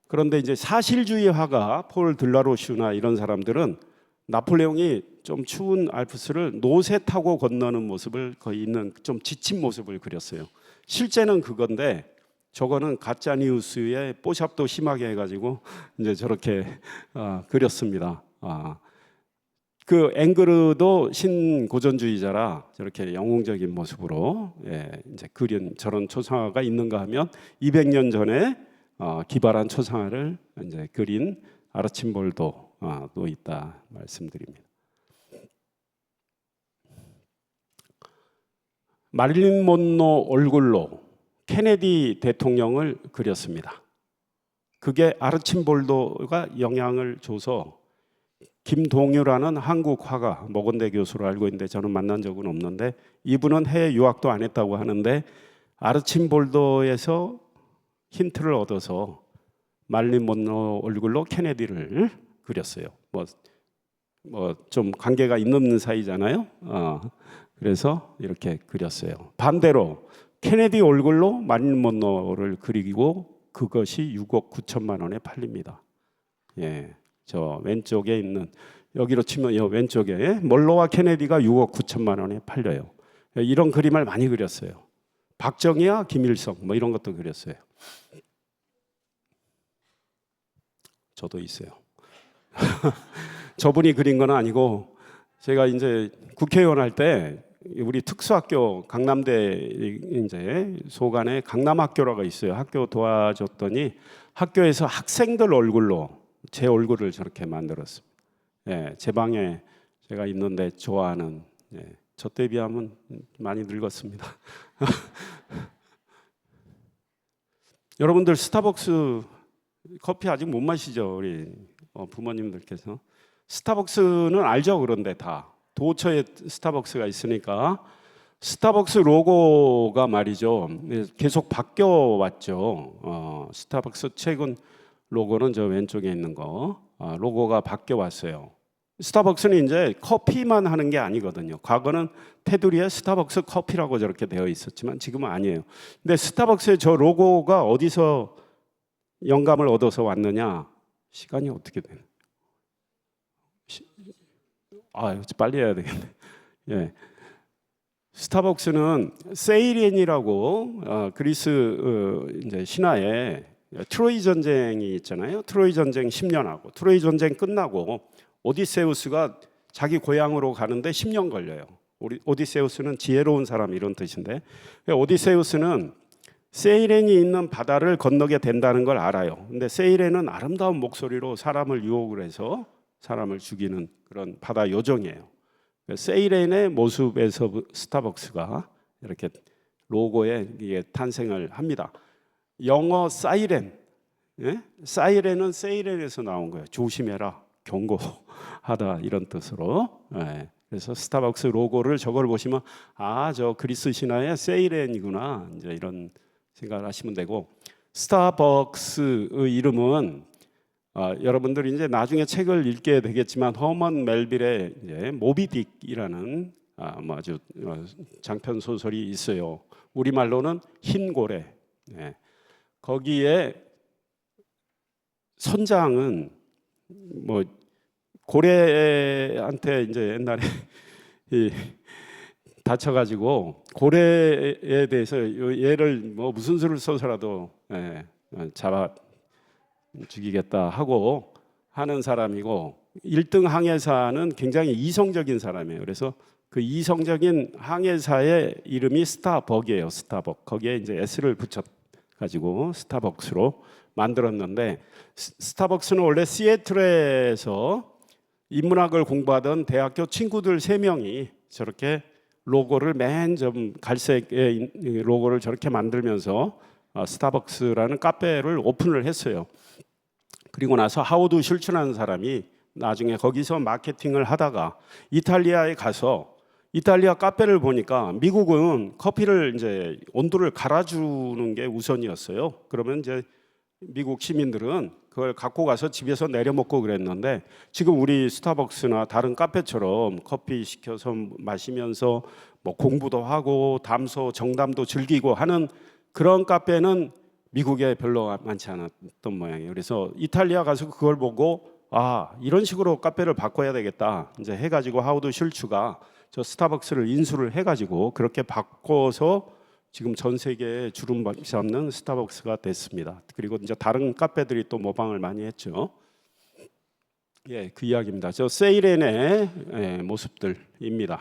그런데 이제 사실주의 화가 폴 들라로슈나 이런 사람들은 나폴레옹이 좀 추운 알프스를 노새 타고 건너는 모습을 거의 있는 좀 지친 모습을 그렸어요. 실제는 그건데 저거는 가짜니우스의 뽀샵도 심하게 해가지고 이제 저렇게 그렸습니다. 그 앵그르도 신고전주의자라 저렇게 영웅적인 모습으로 이제 그린 저런 초상화가 있는가 하면 200년 전에 기발한 초상화를 이제 그린 아르침볼도 또 있다 말씀드립니다. 마릴린 mon로 얼굴로 케네디 대통령을 그렸습니다. 그게 아르침볼도가 영향을 줘서 김동유라는 한국 화가, 모건대 교수로 알고 있는데 저는 만난 적은 없는데 이분은 해외 유학도 안 했다고 하는데 아르침볼도에서 힌트를 얻어서 마릴린 mon로 얼굴로 케네디를 그렸어요. 뭐 좀 관계가 있는 사이잖아요. 그래서 이렇게 그렸어요. 반대로 케네디 얼굴로 마릴린 먼로를 그리고 그것이 6억 9천만 원에 팔립니다. 예, 저 왼쪽에 있는 여기로 치면 이 왼쪽에 먼로와 케네디가 6억 9천만 원에 팔려요. 이런 그림을 많이 그렸어요. 박정희와 김일성 뭐 이런 것도 그렸어요. 저도 있어요. 저분이 그린 건 아니고 제가 이제 국회의원 할 때 우리 특수학교 강남대 이제 소관에 강남학교라고 있어요. 학교 도와줬더니 학교에서 학생들 얼굴로 제 얼굴을 저렇게 만들었습니다. 예, 제 방에 제가 있는데 좋아하는 저 때 비하면 많이 늙었습니다. 여러분들 스타벅스 커피 아직 못 마시죠? 우리 부모님들께서 스타벅스는 알죠? 그런데 다 도처에 스타벅스가 있으니까 스타벅스 로고가 말이죠 계속 바뀌어 왔죠. 스타벅스 최근 로고는 저 왼쪽에 있는 거 로고가 바뀌어 왔어요. 스타벅스는 이제 커피만 하는 게 아니거든요. 과거는 테두리에 스타벅스 커피라고 저렇게 되어 있었지만 지금은 아니에요. 근데 스타벅스의 저 로고가 어디서 영감을 얻어서 왔느냐? 시간이 어떻게 되나? 빨리 해야 되겠네. 예. 스타벅스는 세이렌이라고 그리스 이제 신화에 트로이 전쟁이 있잖아요. 트로이 전쟁 10년하고 트로이 전쟁 끝나고 오디세우스가 자기 고향으로 가는데 10년 걸려요. 오디세우스는 지혜로운 사람 이런 뜻인데 오디세우스는 세이렌이 있는 바다를 건너게 된다는 걸 알아요. 근데 세이렌은 아름다운 목소리로 사람을 유혹을 해서 사람을 죽이는 그런 바다 요정이에요. 세이렌의 모습에서 스타벅스가 이렇게 로고에 이게 탄생을 합니다. 영어 사이렌, 예? 사이렌은 세이렌에서 나온 거예요. 조심해라, 경고하다 이런 뜻으로. 예. 그래서 스타벅스 로고를 저걸 보시면 저 그리스 신화의 세이렌이구나 이제 이런 생각을 하시면 되고 스타벅스의 이름은 여러분들이 이제 나중에 책을 읽게 되겠지만 허먼 멜빌의 이제 모비딕이라는 아주 장편 소설이 있어요. 우리 말로는 흰 고래. 예. 거기에 선장은 뭐 고래한테 이제 옛날에 다쳐가지고 고래에 대해서 얘를 뭐 무슨 수를 써서라도 잡아 죽이겠다 하고 하는 사람이고 1등 항해사는 굉장히 이성적인 사람이에요. 그래서 그 이성적인 항해사의 이름이 스타벅이에요. 스타벅. 거기에 이제 S를 붙여 가지고 스타벅스로 만들었는데 스타벅스는 원래 시애틀에서 인문학을 공부하던 대학교 친구들 3명이 저렇게 로고를 맨 좀 갈색의 로고를 저렇게 만들면서 스타벅스라는 카페를 오픈을 했어요. 그리고 나서 하워드 슐츠라는 사람이 나중에 거기서 마케팅을 하다가 이탈리아에 가서 이탈리아 카페를 보니까 미국은 커피를 이제 온도를 갈아주는 게 우선이었어요. 그러면 이제 미국 시민들은 그걸 갖고 가서 집에서 내려 먹고 그랬는데 지금 우리 스타벅스나 다른 카페처럼 커피 시켜서 마시면서 뭐 공부도 하고 담소 정담도 즐기고 하는 그런 카페는 미국에 별로 많지 않았던 모양이에요. 그래서 이탈리아 가서 그걸 보고 이런 식으로 카페를 바꿔야 되겠다 이제 해가지고 하워드 슐츠가 저 스타벅스를 인수를 해가지고 그렇게 바꿔서 지금 전 세계에 주름 잡는 스타벅스가 됐습니다. 그리고 이제 다른 카페들이 또 모방을 많이 했죠. 예, 그 이야기입니다. 저 세이렌의 모습들입니다.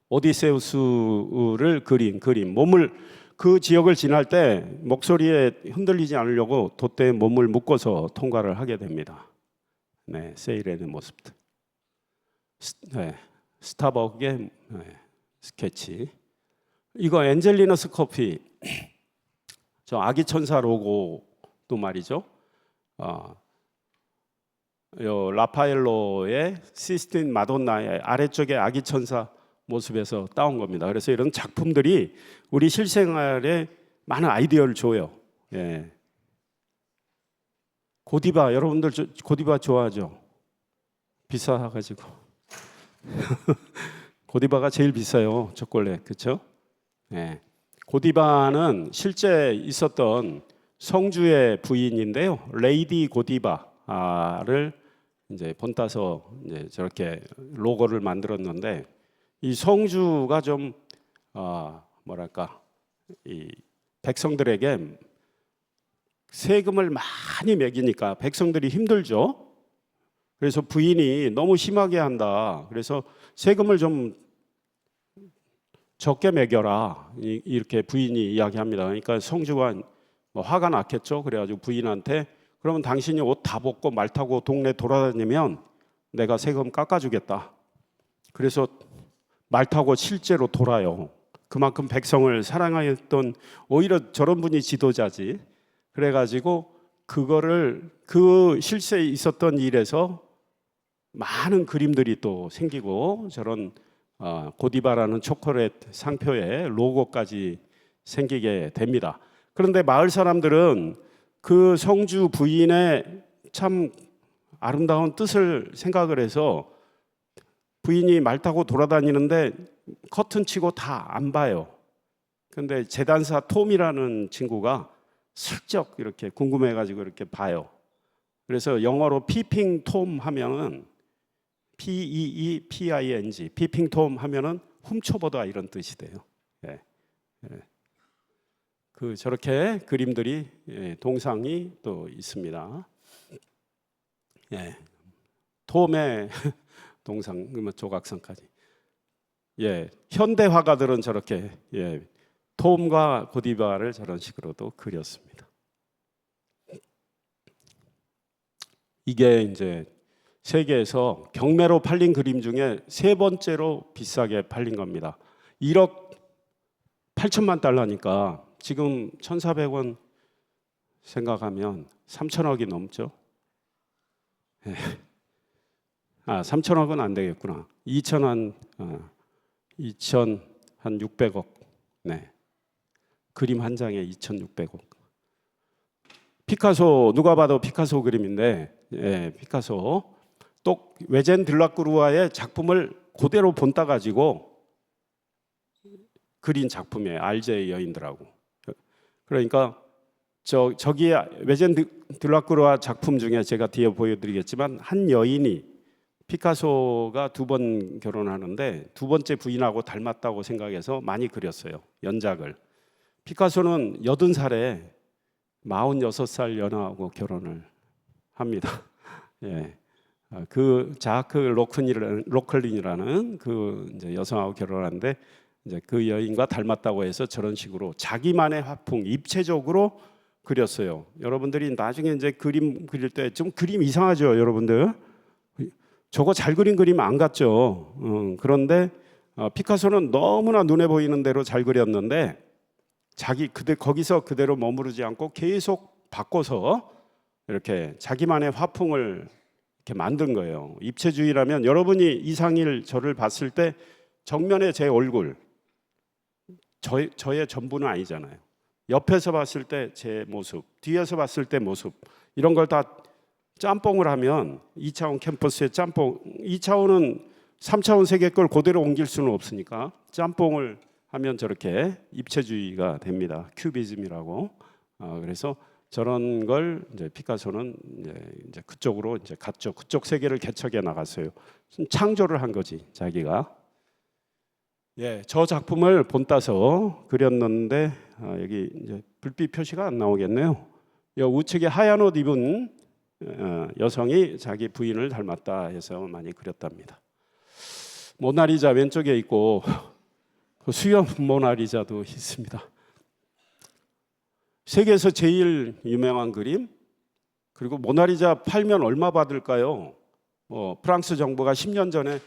오디세우스를 그린 그림, 몸을 그 지역을 지날 때 목소리에 흔들리지 않으려고 돛대에 몸을 묶어서 통과를 하게 됩니다. 네, 세이렌의 모습들. 스타벅의 스케치. 이거 엔젤리너스 커피, 저 아기 천사 로고도 말이죠. 요 라파엘로의 시스틴 마돈나의 아래쪽에 아기 천사 모습에서 따온 겁니다. 그래서 이런 작품들이 우리 실생활에 많은 아이디어를 줘요. 예. 고디바, 여러분들 고디바 좋아하죠? 비싸가지고. 고디바가 제일 비싸요. 초콜릿. 그렇죠? 예. 고디바는 실제 있었던 성주의 부인인데요. 레이디 고디바를 이제 본따서 이제 저렇게 로고를 만들었는데, 이 성주가 좀 뭐랄까, 이 백성들에게 세금을 많이 매기니까 백성들이 힘들죠. 그래서 부인이 너무 심하게 한다. 그래서 세금을 좀 적게 매겨라. 이렇게 부인이 이야기합니다. 그러니까 성주가 뭐 화가 났겠죠. 그래가지고 부인한테 그러면 당신이 옷 다 벗고 말 타고 동네 돌아다니면 내가 세금 깎아주겠다. 그래서 말 타고 실제로 돌아요. 그만큼 백성을 사랑하였던, 오히려 저런 분이 지도자지. 그래가지고 그거를 그 실제 있었던 일에서 많은 그림들이 또 생기고, 저런 고디바라는 초콜릿 상표에 로고까지 생기게 됩니다. 그런데 마을 사람들은 그 성주 부인의 참 아름다운 뜻을 생각을 해서 부인이 말 타고 돌아다니는데 커튼 치고 다 안 봐요. 근데 재단사 톰이라는 친구가 슬쩍 이렇게 궁금해가지고 이렇게 봐요. 그래서 영어로 피핑 톰 하면은 P-E-E-P-I-N-G, 피핑 톰 하면은 훔쳐보다 이런 뜻이 돼요. 예. 예. 그 저렇게 그림들이, 동상이 또 있습니다. 예. 톰의 동상, 조각상까지. 예. 현대 화가들은 저렇게, 톰과 고디바를 저런 식으로도 그렸습니다. 이게 이제 세계에서 경매로 팔린 그림 중에 세 번째로 비싸게 팔린 겁니다. 1억 8천만 달러니까 지금 1,400원 생각하면 3천억이 넘죠. 3천억은 안 되겠구나. 2,600억. 네. 그림 한 장에 2,600억. 피카소, 누가 봐도 피카소 그림인데, 피카소. 또 외젠 들라크루아의 작품을 그대로 본따 가지고 그린 작품이에요. 알제의 여인들하고. 그러니까 저기 외젠 들라크루아 작품 중에 제가 뒤에 보여드리겠지만, 한 여인이 피카소가 2번 결혼하는데 두 번째 부인하고 닮았다고 생각해서 많이 그렸어요. 연작을. 피카소는 80살에 46살 연하하고 결혼을 합니다. 예. 그 자크 로클린이라는 그 이제 여성하고 결혼하는데, 이제 그 여인과 닮았다고 해서 저런 식으로 자기만의 화풍, 입체적으로 그렸어요. 여러분들이 나중에 이제 그림 그릴 때 좀 그림 이상하죠, 여러분들. 저거 잘 그린 그림 안 같죠. 그런데 피카소는 너무나 눈에 보이는 대로 잘 그렸는데, 거기서 그대로 머무르지 않고 계속 바꿔서 이렇게 자기만의 화풍을 이렇게 만든 거예요. 입체주의라면 여러분이 이상일 저를 봤을 때 정면에 제 얼굴, 저의 전부는 아니잖아요. 옆에서 봤을 때 제 모습, 뒤에서 봤을 때 모습, 이런 걸 다 짬뽕을 하면 2차원 캠퍼스의 짬뽕, 2차원은 3차원 세계 걸 그대로 옮길 수는 없으니까 짬뽕을 하면 저렇게 입체주의가 됩니다. 큐비즘이라고. 그래서 저런 걸 이제 피카소는 이제 그쪽으로 이제 갔죠. 그쪽 세계를 개척해 나갔어요. 창조를 한 거지, 자기가. 예, 저 작품을 본따서 그렸는데, 여기 이제 불빛 표시가 안 나오겠네요. 이 우측에 하얀 옷 입은 여성이 자기 부인을 닮았다 해서 많이 그렸답니다. 모나리자 왼쪽에 있고 그 수염 모나리자도 있습니다. 세계에서 제일 유명한 그림, 그리고 모나리자 팔면 얼마 받을까요? 프랑스 정부가 10년 전에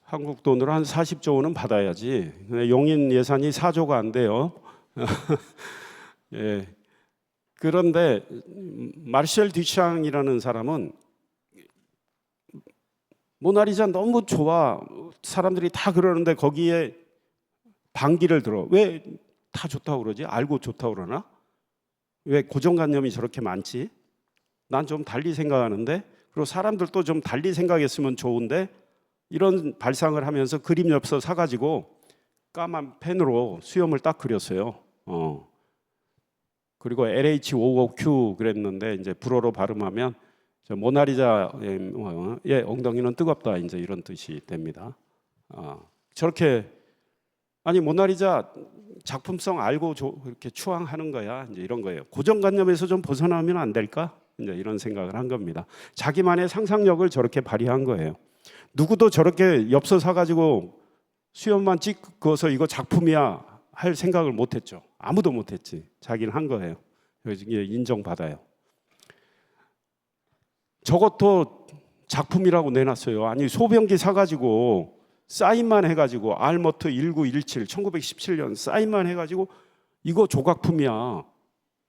한국 돈으로 한 40조 원은 받아야지. 용인 예산이 4조가 안 돼요. 예. 그런데 마르셀 듀샹이라는 사람은 모나리자 너무 좋아, 사람들이 다 그러는데 거기에 반기를 들어. 왜 다 좋다고 그러지? 알고 좋다고 그러나? 왜 고정관념이 저렇게 많지? 난 좀 달리 생각하는데, 그리고 사람들도 좀 달리 생각했으면 좋은데 이런 발상을 하면서 그림 엽서 사가지고 까만 펜으로 수염을 딱 그렸어요. 그리고 LH55Q 그랬는데 이제 불어로 발음하면 저 모나리자의 엉덩이는 뜨겁다 이제 이런 뜻이 됩니다. 저렇게 아니 모나리자 작품성 알고 이렇게 추앙하는 거야 이제 이런 거예요. 고정관념에서 좀 벗어나면 안 될까? 이제 이런 생각을 한 겁니다. 자기만의 상상력을 저렇게 발휘한 거예요. 누구도 저렇게 엽서 사가지고 수염만 찍어서 이거 작품이야 할 생각을 못했죠. 아무도 못했지. 자기는 한 거예요. 이게 인정받아요. 저것도 작품이라고 내놨어요. 아니 소변기 사가지고 사인만 해가지고 알머트 1917 1917년 사인만 해가지고 이거 조각품이야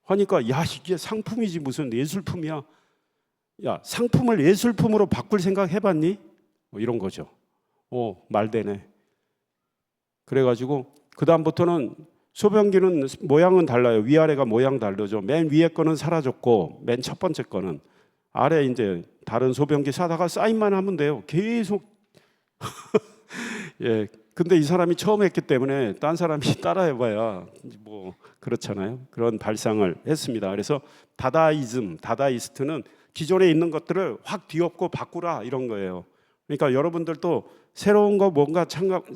하니까 야 이게 상품이지 무슨 예술품이야. 야 상품을 예술품으로 바꿀 생각 해봤니? 뭐 이런 거죠. 말되네. 그래가지고 그 다음부터는 소변기는 모양은 달라요. 위아래가 모양 다르죠. 맨 위에 거는 사라졌고 맨 첫 번째 거는 아래 이제 다른 소변기 사다가 사인만 하면 돼요. 계속. 예. 근데 이 사람이 처음 했기 때문에 딴 사람이 따라해봐야 뭐 그렇잖아요. 그런 발상을 했습니다. 그래서 다다이스트는 기존에 있는 것들을 확 뒤엎고 바꾸라 이런 거예요. 그러니까 여러분들도 새로운 거 뭔가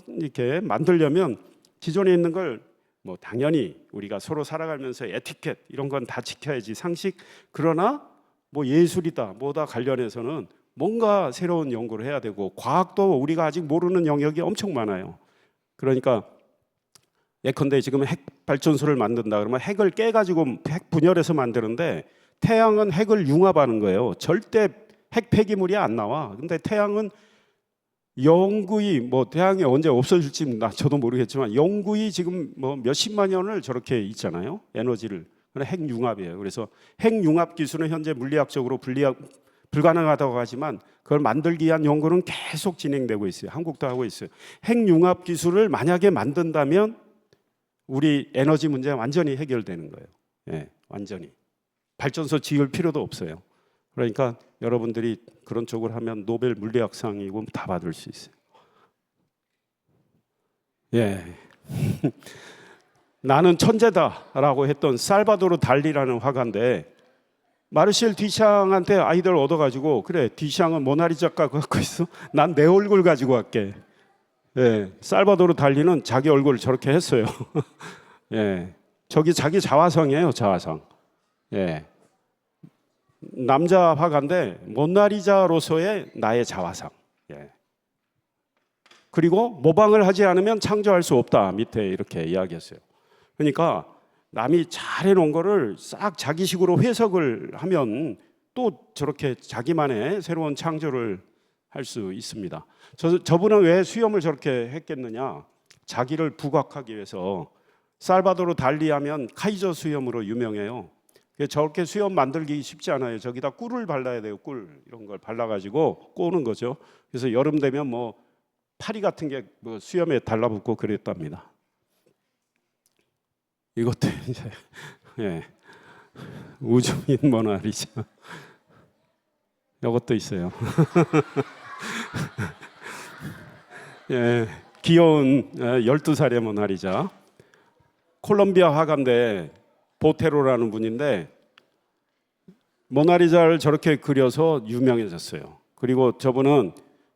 이렇게 만들려면 기존에 있는 걸 뭐 당연히 우리가 서로 살아가면서 에티켓 이런 건 다 지켜야지 상식. 그러나 뭐 예술이다 뭐다 관련해서는 뭔가 새로운 연구를 해야 되고 과학도 우리가 아직 모르는 영역이 엄청 많아요. 그러니까 예컨대 지금 핵 발전소를 만든다 그러면 핵을 깨가지고 핵 분열해서 만드는데 태양은 핵을 융합하는 거예요. 절대 핵 폐기물이 안 나와. 근데 태양은 영구히 뭐 태양이 언제 없어질지 저도 모르겠지만 영구히 지금 뭐 몇십만 년을 저렇게 있잖아요. 에너지를. 핵 융합이에요. 그래서 핵 융합 기술은 현재 물리학적으로 불가능하다고 하지만 그걸 만들기 위한 연구는 계속 진행되고 있어요. 한국도 하고 있어요. 핵 융합 기술을 만약에 만든다면 우리 에너지 문제가 완전히 해결되는 거예요. 예, 완전히. 발전소 지을 필요도 없어요. 그러니까 여러분들이 그런 쪽을 하면 노벨 물리학상이고 다 받을 수 있어요. 예. 나는 천재다라고 했던 살바도르 달리라는 화가인데 마르셀 디샹한테 아이디어를 얻어가지고 그래 디샹은 모나리자가 갖고 있어. 난 내 얼굴 가지고 갈게. 예. 살바도르 달리는 자기 얼굴을 저렇게 했어요. 예. 저기 자기 자화상이에요. 자화상. 예. 남자 화가인데 모나리자로서의 나의 자화상. 예. 그리고 모방을 하지 않으면 창조할 수 없다. 밑에 이렇게 이야기했어요. 그러니까 남이 잘 해놓은 거를 싹 자기식으로 해석을 하면 또 저렇게 자기만의 새로운 창조를 할 수 있습니다. 저분은 왜 수염을 저렇게 했겠느냐? 자기를 부각하기 위해서. 살바도르 달리 하면 카이저 수염으로 유명해요. 저렇게 수염 만들기 쉽지 않아요. 저기다 꿀을 발라야 돼요. 꿀 이런 걸 발라가지고 꼬는 거죠. 그래서 여름 되면 뭐 파리 같은 게 뭐 수염에 달라붙고 그랬답니다. 이것도 이제 예. 우주인 모나리자. 이것도 있어요. 예. 귀여운 12살의 모나리자. 콜롬비아 화가인데 보테로라는 분인데 모나리자를 저렇게 그려서 유명해졌어요. 그리고 저분은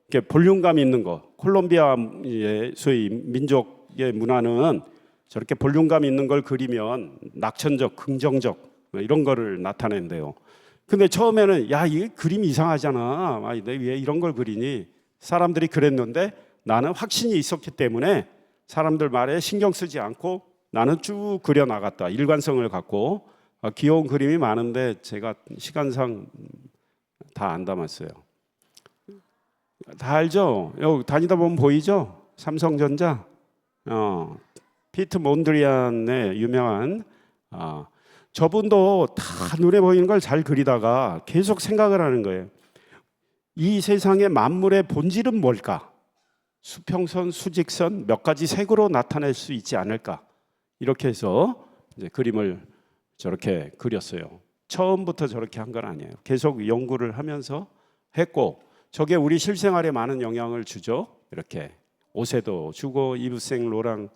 이렇게 볼륨감 있는 거, 콜롬비아의 소위 민족의 문화는 저렇게 볼륨감 있는 걸 그리면 낙천적, 긍정적 이런 거를 나타낸대요. 근데 처음에는 야, 이 그림이 이상하잖아. 내 왜 이런 걸 그리니? 사람들이 그랬는데 나는 확신이 있었기 때문에 사람들 말에 신경 쓰지 않고 나는 쭉 그려 나갔다. 일관성을 갖고. 귀여운 그림이 많은데 제가 시간상 다 안 담았어요. 다 알죠? 여기 다니다 보면 보이죠? 삼성전자. 피트 몬드리안의 유명한 저분도 다 눈에 보이는 걸 잘 그리다가 계속 생각을 하는 거예요. 이 세상의 만물의 본질은 뭘까? 수평선, 수직선 몇 가지 색으로 나타낼 수 있지 않을까? 이렇게 해서 이제 그림을 저렇게 그렸어요. 처음부터 저렇게 한 건 아니에요. 계속 연구를 하면서 했고 저게 우리 실생활에 많은 영향을 주죠. 이렇게 옷에도 주고 이브생 로랑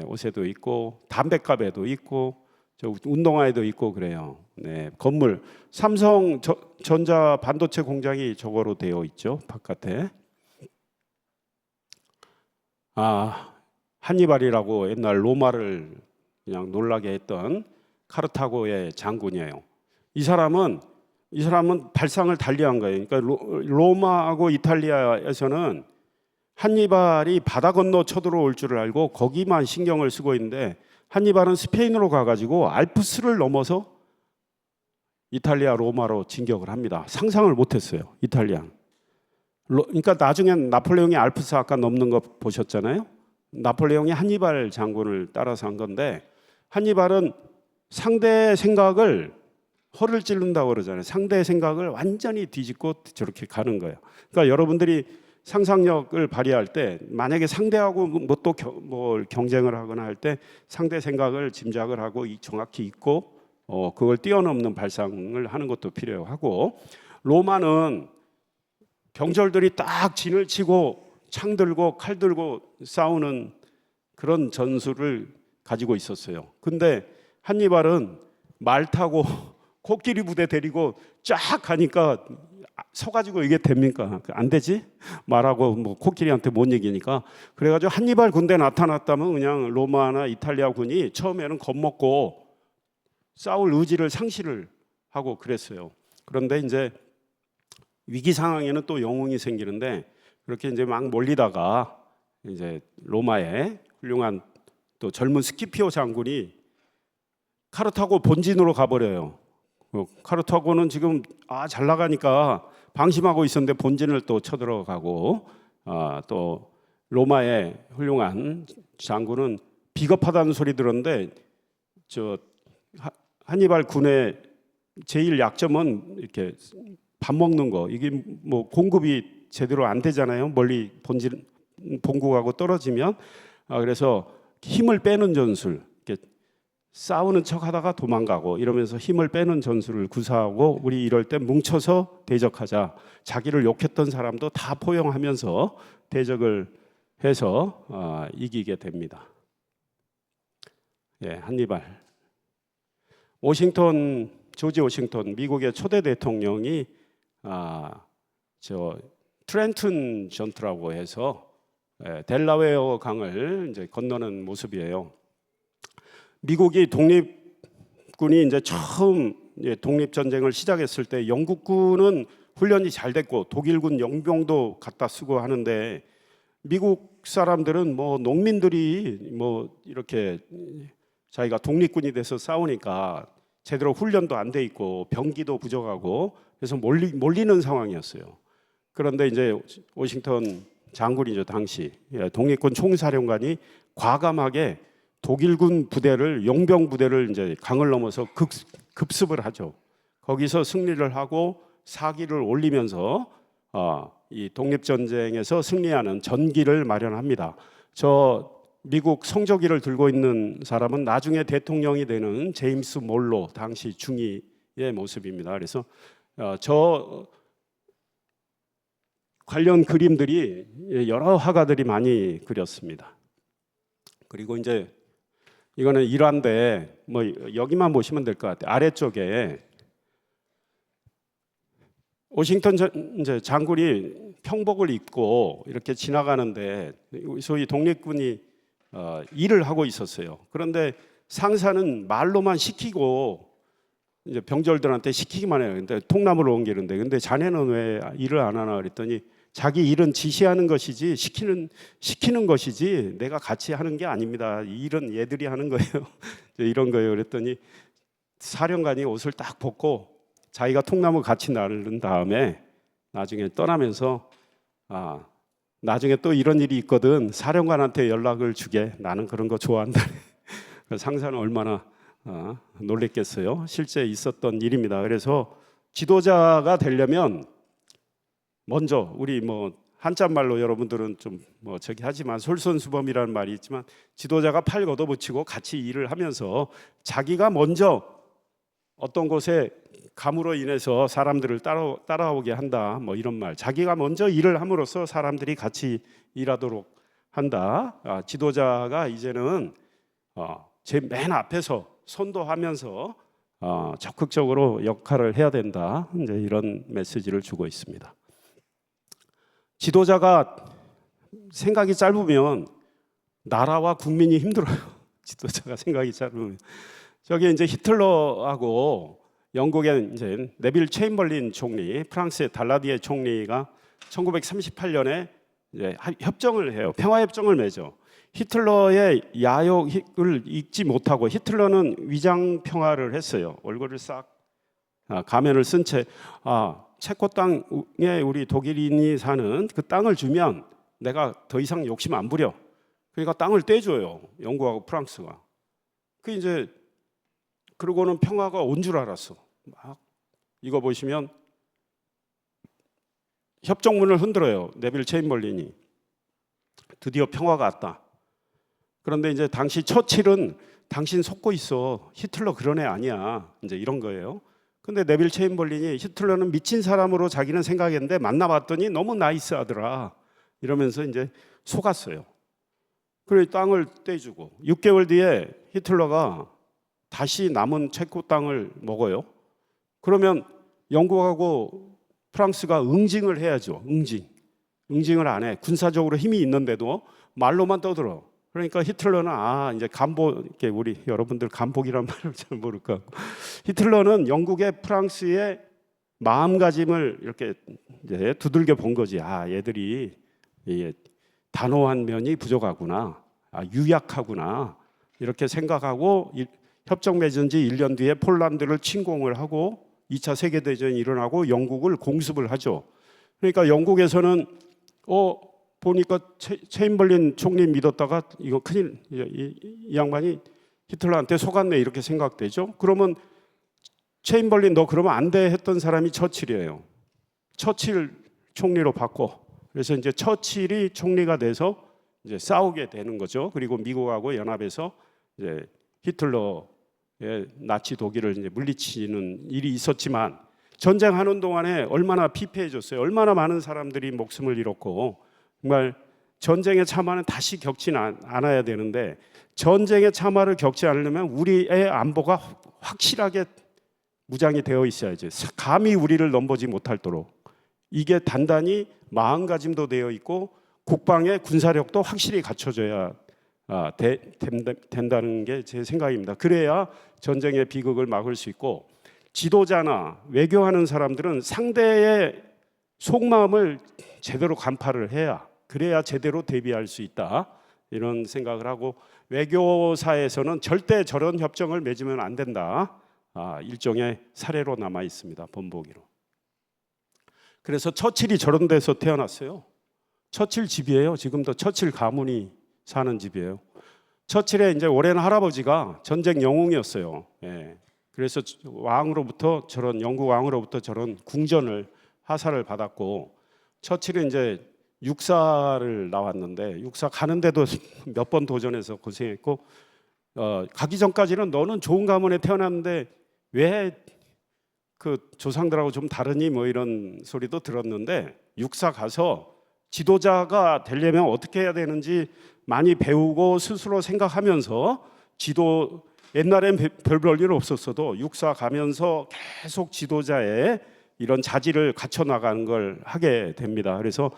옷에도 있고 담배값에도 있고 저 운동화에도 있고 그래요. 네, 건물 삼성 전자 반도체 공장이 저거로 되어 있죠. 바깥에. 한니발이라고 옛날 로마를 그냥 놀라게 했던 카르타고의 장군이에요. 이 사람은 발상을 달리한 거예요. 그러니까 로마하고 이탈리아에서는 한니발이 바다 건너 쳐들어올 줄을 알고 거기만 신경을 쓰고 있는데 한니발은 스페인으로 가가지고 알프스를 넘어서 이탈리아 로마로 진격을 합니다. 상상을 못했어요. 이탈리아. 그러니까 나중엔 나폴레옹이 알프스 아까 넘는 거 보셨잖아요. 나폴레옹이 한니발 장군을 따라서 한 건데 한니발은 상대의 생각을 허를 찌른다고 그러잖아요. 상대의 생각을 완전히 뒤집고 저렇게 가는 거예요. 그러니까 여러분들이 상상력을 발휘할 때 만약에 상대하고 뭐 또 뭘 경쟁을 하거나 할 때 상대 생각을 짐작을 하고 정확히 읽고 그걸 뛰어넘는 발상을 하는 것도 필요하고 로마는 병졸들이 딱 진을 치고 창 들고 칼 들고 싸우는 그런 전술을 가지고 있었어요. 근데 한니발은 말 타고 코끼리 부대 데리고 쫙 가니까 서가지고 이게 됩니까? 안 되지? 말하고 뭐 코끼리한테 못 이기니까. 그래가지고 한니발 군대 나타났다면 그냥 로마나 이탈리아 군이 처음에는 겁먹고 싸울 의지를 상실을 하고 그랬어요. 그런데 이제 위기 상황에는 또 영웅이 생기는데 그렇게 이제 막 몰리다가 이제 로마의 훌륭한 또 젊은 스키피오 장군이 카르타고 본진으로 가버려요. 카르타고는 지금 잘 나가니까 방심하고 있었는데 본진을 또 쳐들어가고 또 로마의 훌륭한 장군은 비겁하다는 소리 들었는데 저 한니발 군의 제일 약점은 이렇게 밥 먹는 거. 이게 뭐 공급이 제대로 안 되잖아요. 멀리 본국하고 떨어지면 그래서 힘을 빼는 전술. 싸우는 척하다가 도망가고 이러면서 힘을 빼는 전술을 구사하고 우리 이럴 때 뭉쳐서 대적하자. 자기를 욕했던 사람도 다 포용하면서 대적을 해서 이기게 됩니다. 예, 한니발. 조지 워싱턴 미국의 초대 대통령이 저 트렌튼 전투라고 해서 델라웨어 강을 이제 건너는 모습이에요. 미국이 독립군이 이제 처음 독립 전쟁을 시작했을 때 영국군은 훈련이 잘 됐고 독일군 용병도 갖다 쓰고 하는데 미국 사람들은 뭐 농민들이 뭐 이렇게 자기가 독립군이 돼서 싸우니까 제대로 훈련도 안 돼 있고 병기도 부족하고 그래서 몰리는 상황이었어요. 그런데 이제 워싱턴 장군이죠 당시 독립군 총사령관이 과감하게 독일군 부대를 용병 부대를 이제 강을 넘어서 급습을 하죠. 거기서 승리를 하고 사기를 올리면서 이 독립전쟁에서 승리하는 전기를 마련합니다. 저 미국 성조기를 들고 있는 사람은 나중에 대통령이 되는 제임스 몰로 당시 중위의 모습입니다. 그래서 저 관련 그림들이 여러 화가들이 많이 그렸습니다. 그리고 이제 이거는 일화인데 뭐 여기만 보시면 될 것 같아요. 아래쪽에 워싱턴 이제 장군이 평복을 입고 이렇게 지나가는데 소위 독립군이 일을 하고 있었어요. 그런데 상사는 말로만 시키고 이제 병졸들한테 시키기만 해요. 근데 통나무를 옮기는데 근데 자네는 왜 일을 안 하나 그랬더니 자기 일은 지시하는 것이지 시키는 것이지 내가 같이 하는 게 아닙니다. 이 일은 얘들이 하는 거예요. 이런 거예요. 그랬더니 사령관이 옷을 딱 벗고 자기가 통나무 같이 나른 다음에 나중에 떠나면서 나중에 또 이런 일이 있거든 사령관한테 연락을 주게 나는 그런 거 좋아한다. 상사는 얼마나 놀랬겠어요. 실제 있었던 일입니다. 그래서 지도자가 되려면 먼저 우리 뭐 한자말로 여러분들은 좀 뭐 저기 하지만 솔선수범이라는 말이 있지만 지도자가 팔 걷어붙이고 같이 일을 하면서 자기가 먼저 어떤 곳에 감으로 인해서 사람들을 따라오게 한다. 뭐 이런 말. 자기가 먼저 일을 함으로써 사람들이 같이 일하도록 한다. 지도자가 이제는 제 맨 앞에서 선도하면서 적극적으로 역할을 해야 된다. 이제 이런 메시지를 주고 있습니다. 지도자가 생각이 짧으면 나라와 국민이 힘들어요. 지도자가 생각이 짧으면. 저기 이제 히틀러하고 영국의 이제 네빌 체인벌린 총리, 프랑스의 달라디에 총리가 1938년에 이제 협정을 해요. 평화 협정을 맺어. 히틀러의 야욕을 잊지 못하고 히틀러는 위장 평화를 했어요. 얼굴을 싹 가면을 쓴 채 체코 땅에 우리 독일인이 사는 그 땅을 주면 내가 더 이상 욕심 안 부려. 그러니까 땅을 떼줘요. 영국하고 프랑스가. 그 이제 그러고는 평화가 온 줄 알았어. 막 이거 보시면 협정문을 흔들어요. 네빌 체인벌린이. 드디어 평화가 왔다. 그런데 이제 당시 처칠은 당신 속고 있어. 히틀러 그런 애 아니야. 이제 이런 거예요. 근데 네빌 체인벌린이 히틀러는 미친 사람으로 자기는 생각했는데 만나봤더니 너무 나이스하더라. 이러면서 이제 속았어요. 그래 땅을 떼주고 6개월 뒤에 히틀러가 다시 남은 체코 땅을 먹어요. 그러면 영국하고 프랑스가 응징을 해야죠. 응징을 안 해. 군사적으로 힘이 있는데도 말로만 떠들어. 그러니까 히틀러는 이제 이렇게 우리 여러분들 간복이란 말을 잘 모를까. 히틀러는 영국의 프랑스의 마음가짐을 이렇게 이제 두들겨 본 거지. 얘들이 단호한 면이 부족하구나. 유약하구나. 이렇게 생각하고 협정 맺은 지 1년 뒤에 폴란드를 침공을 하고 2차 세계대전이 일어나고 영국을 공습을 하죠. 그러니까 영국에서는 보니까 체인벌린 총리 믿었다가 이거 큰일, 이 양반이 히틀러한테 속았네 이렇게 생각되죠. 그러면 체인벌린 너 그러면 안 돼 했던 사람이 처칠이에요. 처칠 총리로 바꿔. 그래서 이제 처칠이 총리가 돼서 이제 싸우게 되는 거죠. 그리고 미국하고 연합해서 이제 히틀러의 나치 독일을 이제 물리치는 일이 있었지만 전쟁하는 동안에 얼마나 피폐해졌어요. 얼마나 많은 사람들이 목숨을 잃었고 정말 전쟁의 참화는 다시 겪지는 않아야 되는데 전쟁의 참화를 겪지 않으려면 우리의 안보가 확실하게 무장이 되어 있어야지. 감히 우리를 넘보지 못할도록 이게 단단히 마음가짐도 되어 있고 국방의 군사력도 확실히 갖춰져야 된다는 게 제 생각입니다. 그래야 전쟁의 비극을 막을 수 있고 지도자나 외교하는 사람들은 상대의 속마음을 제대로 간파를 해야 그래야 제대로 대비할 수 있다 이런 생각을 하고 외교사에서는 절대 저런 협정을 맺으면 안 된다 일종의 사례로 남아 있습니다. 본보기로. 그래서 처칠이 저런 데서 태어났어요. 처칠 집이에요. 지금도 처칠 가문이 사는 집이에요. 처칠의 이제 오랜 할아버지가 전쟁 영웅이었어요. 그래서 왕으로부터 저런 영국 왕으로부터 저런 궁전을 하사를 받았고 처칠은 이제 육사를 나왔는데 육사 가는데도 몇 번 도전해서 고생했고 가기 전까지는 너는 좋은 가문에 태어났는데 왜 그 조상들하고 좀 다르니 뭐 이런 소리도 들었는데 육사 가서 지도자가 되려면 어떻게 해야 되는지 많이 배우고 스스로 생각하면서 옛날엔 별 일 없었어도 육사 가면서 계속 지도자의 이런 자질을 갖춰 나가는 걸 하게 됩니다. 그래서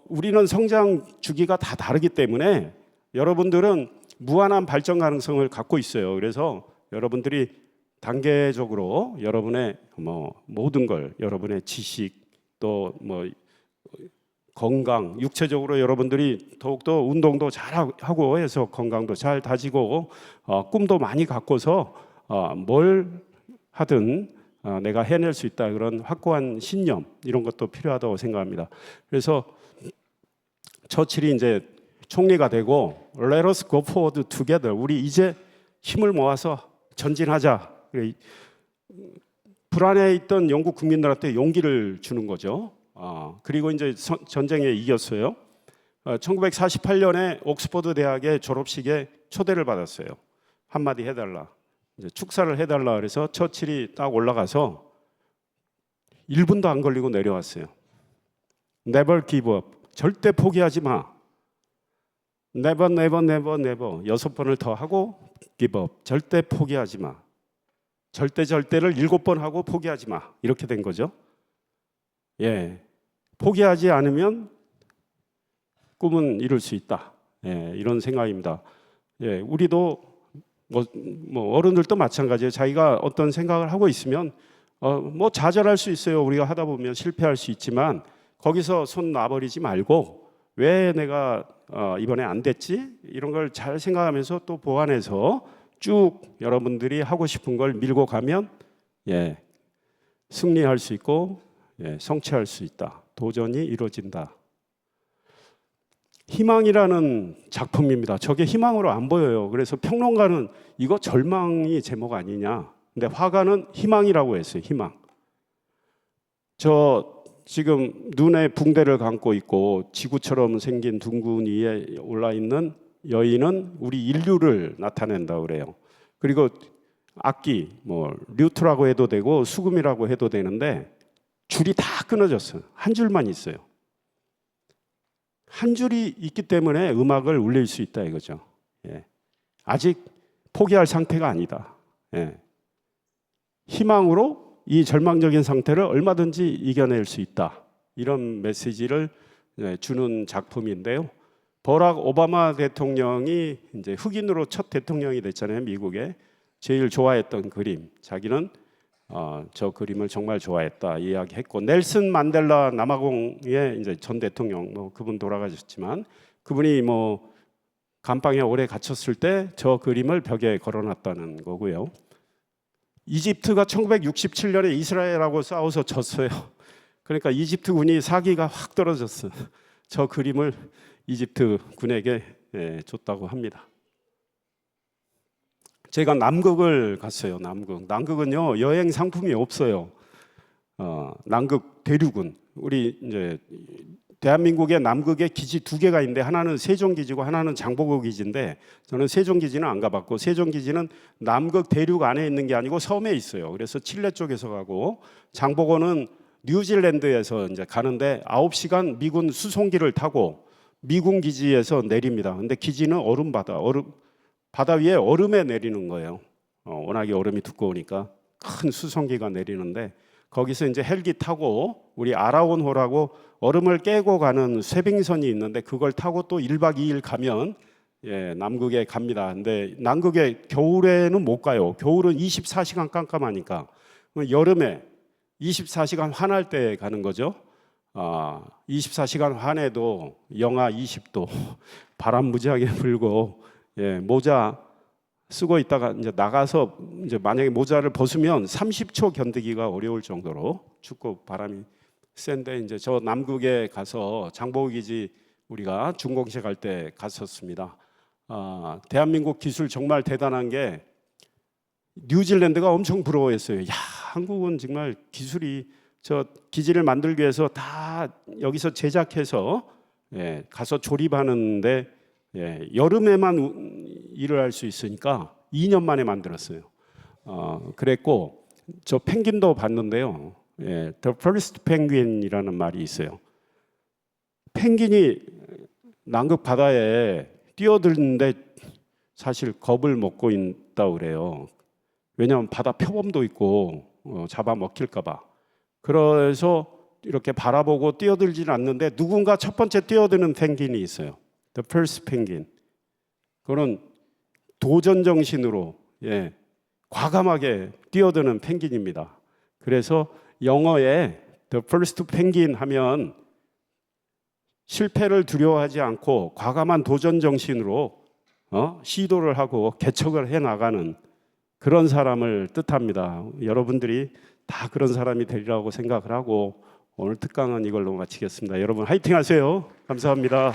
우리는 성장 주기가 다 다르기 때문에 여러분들은 무한한 발전 가능성을 갖고 있어요. 그래서 여러분들이 단계적으로 여러분의 모든 걸 여러분의 지식 또 건강 육체적으로 여러분들이 더욱더 운동도 잘하고 해서 건강도 잘 다지고 꿈도 많이 갖고서 뭘 하든 내가 해낼 수 있다 그런 확고한 신념 이런 것도 필요하다고 생각합니다. 그래서 처칠이 이제 총리가 되고 Let us go forward together. 우리 이제 힘을 모아서 전진하자. 불안해 있던 영국 국민들한테 용기를 주는 거죠. 그리고 이제 전쟁에 이겼어요. 1948년에 옥스퍼드 대학의 졸업식에 초대를 받았어요. 한마디 해달라. 이제 축사를 해달라 그래서 처칠이 딱 올라가서 1분도 안 걸리고 내려왔어요. Never give up. 절대 포기하지 마. Never, never, never, never. 6번을 더 하고 give up. 절대 포기하지 마. 절대를 7번 하고 포기하지 마. 이렇게 된 거죠. 예, 포기하지 않으면 꿈은 이룰 수 있다. 예, 이런 생각입니다. 예, 우리도 뭐 어른들도 마찬가지예요. 자기가 어떤 생각을 하고 있으면 뭐 좌절할 수 있어요. 우리가 하다 보면 실패할 수 있지만 거기서 손 놔버리지 말고 왜 내가 이번에 안 됐지? 이런 걸 잘 생각하면서 또 보완해서 쭉 여러분들이 하고 싶은 걸 밀고 가면 예, 승리할 수 있고 예, 성취할 수 있다. 도전이 이루어진다. 희망이라는 작품입니다. 저게 희망으로 안 보여요. 그래서 평론가는 이거 절망이 제목 아니냐. 근데 화가는 희망이라고 했어요. 희망. 저 지금 눈에 붕대를 감고 있고 지구처럼 생긴 둥근 위에 올라 있는 여인은 우리 인류를 나타낸다고 그래요. 그리고 악기 뭐 류트라고 해도 되고 수금이라고 해도 되는데 줄이 다 끊어졌어요. 한 줄만 있어요. 한 줄이 있기 때문에 음악을 울릴 수 있다 이거죠. 예. 아직 포기할 상태가 아니다. 예. 희망으로 이 절망적인 상태를 얼마든지 이겨낼 수 있다. 이런 메시지를 주는 작품인데요. 버락 오바마 대통령이 이제 흑인으로 첫 대통령이 됐잖아요. 미국에 제일 좋아했던 그림. 자기는 저 그림을 정말 좋아했다 이야기했고 넬슨 만델라 남아공의 이제 전 대통령 뭐 그분 돌아가셨지만 그분이 뭐 감방에 오래 갇혔을 때 저 그림을 벽에 걸어놨다는 거고요. 이집트가 1967년에 이스라엘하고 싸워서 졌어요. 그러니까 이집트 군이 사기가 확 떨어졌어요. 저 그림을 이집트 군에게 줬다고 합니다. 제가 남극을 갔어요. 남극은요 여행 상품이 없어요. 남극 대륙은 우리 이제 대한민국의 남극에 기지 2개가 있는데 하나는 세종기지고 하나는 장보고 기지인데 저는 세종기지는 안 가봤고 세종기지는 남극 대륙 안에 있는 게 아니고 섬에 있어요. 그래서 칠레 쪽에서 가고 장보고는 뉴질랜드에서 이제 가는데 9시간 미군 수송기를 타고 미군 기지에서 내립니다. 근데 기지는 바다 위에 얼음에 내리는 거예요. 워낙에 얼음이 두꺼우니까 큰 수송기가 내리는데 거기서 이제 헬기 타고 우리 아라온호라고 얼음을 깨고 가는 쇄빙선이 있는데 그걸 타고 또 1박 2일 가면 남극에 갑니다. 근데 남극에 겨울에는 못 가요. 겨울은 24시간 깜깜하니까 여름에 24시간 환할 때 가는 거죠. 24시간 환해도 영하 20도 바람 무지하게 불고 모자 쓰고 있다가 이제 나가서 이제 만약에 모자를 벗으면 30초 견디기가 어려울 정도로 춥고 바람이 센데 이제 저 남극에 가서 장보고 기지 우리가 준공식 할 때 갔었습니다. 대한민국 기술 정말 대단한 게 뉴질랜드가 엄청 부러워했어요. 야, 한국은 정말 기술이 저 기지를 만들기 위해서 다 여기서 제작해서 가서 조립하는데 여름에만 일을 할 수 있으니까 2년 만에 만들었어요. 그랬고 저 펭귄도 봤는데요. The first penguin이라는 말이 있어요. 펭귄이 남극 바다에 뛰어드는데 사실 겁을 먹고 있다고 그래요. 왜냐하면 바다 표범도 있고 잡아먹힐까 봐. 그래서 이렇게 바라보고 뛰어들지는 않는데 누군가 첫 번째 뛰어드는 펭귄이 있어요. The first penguin. 그런 도전 정신으로 과감하게 뛰어드는 펭귄입니다. 그래서 영어에 The first penguin 하면 실패를 두려워하지 않고 과감한 도전 정신으로 시도를 하고 개척을 해 나가는 그런 사람을 뜻합니다. 여러분들이 다 그런 사람이 되리라고 생각을 하고 오늘 특강은 이걸로 마치겠습니다. 여러분 화이팅 하세요. 감사합니다.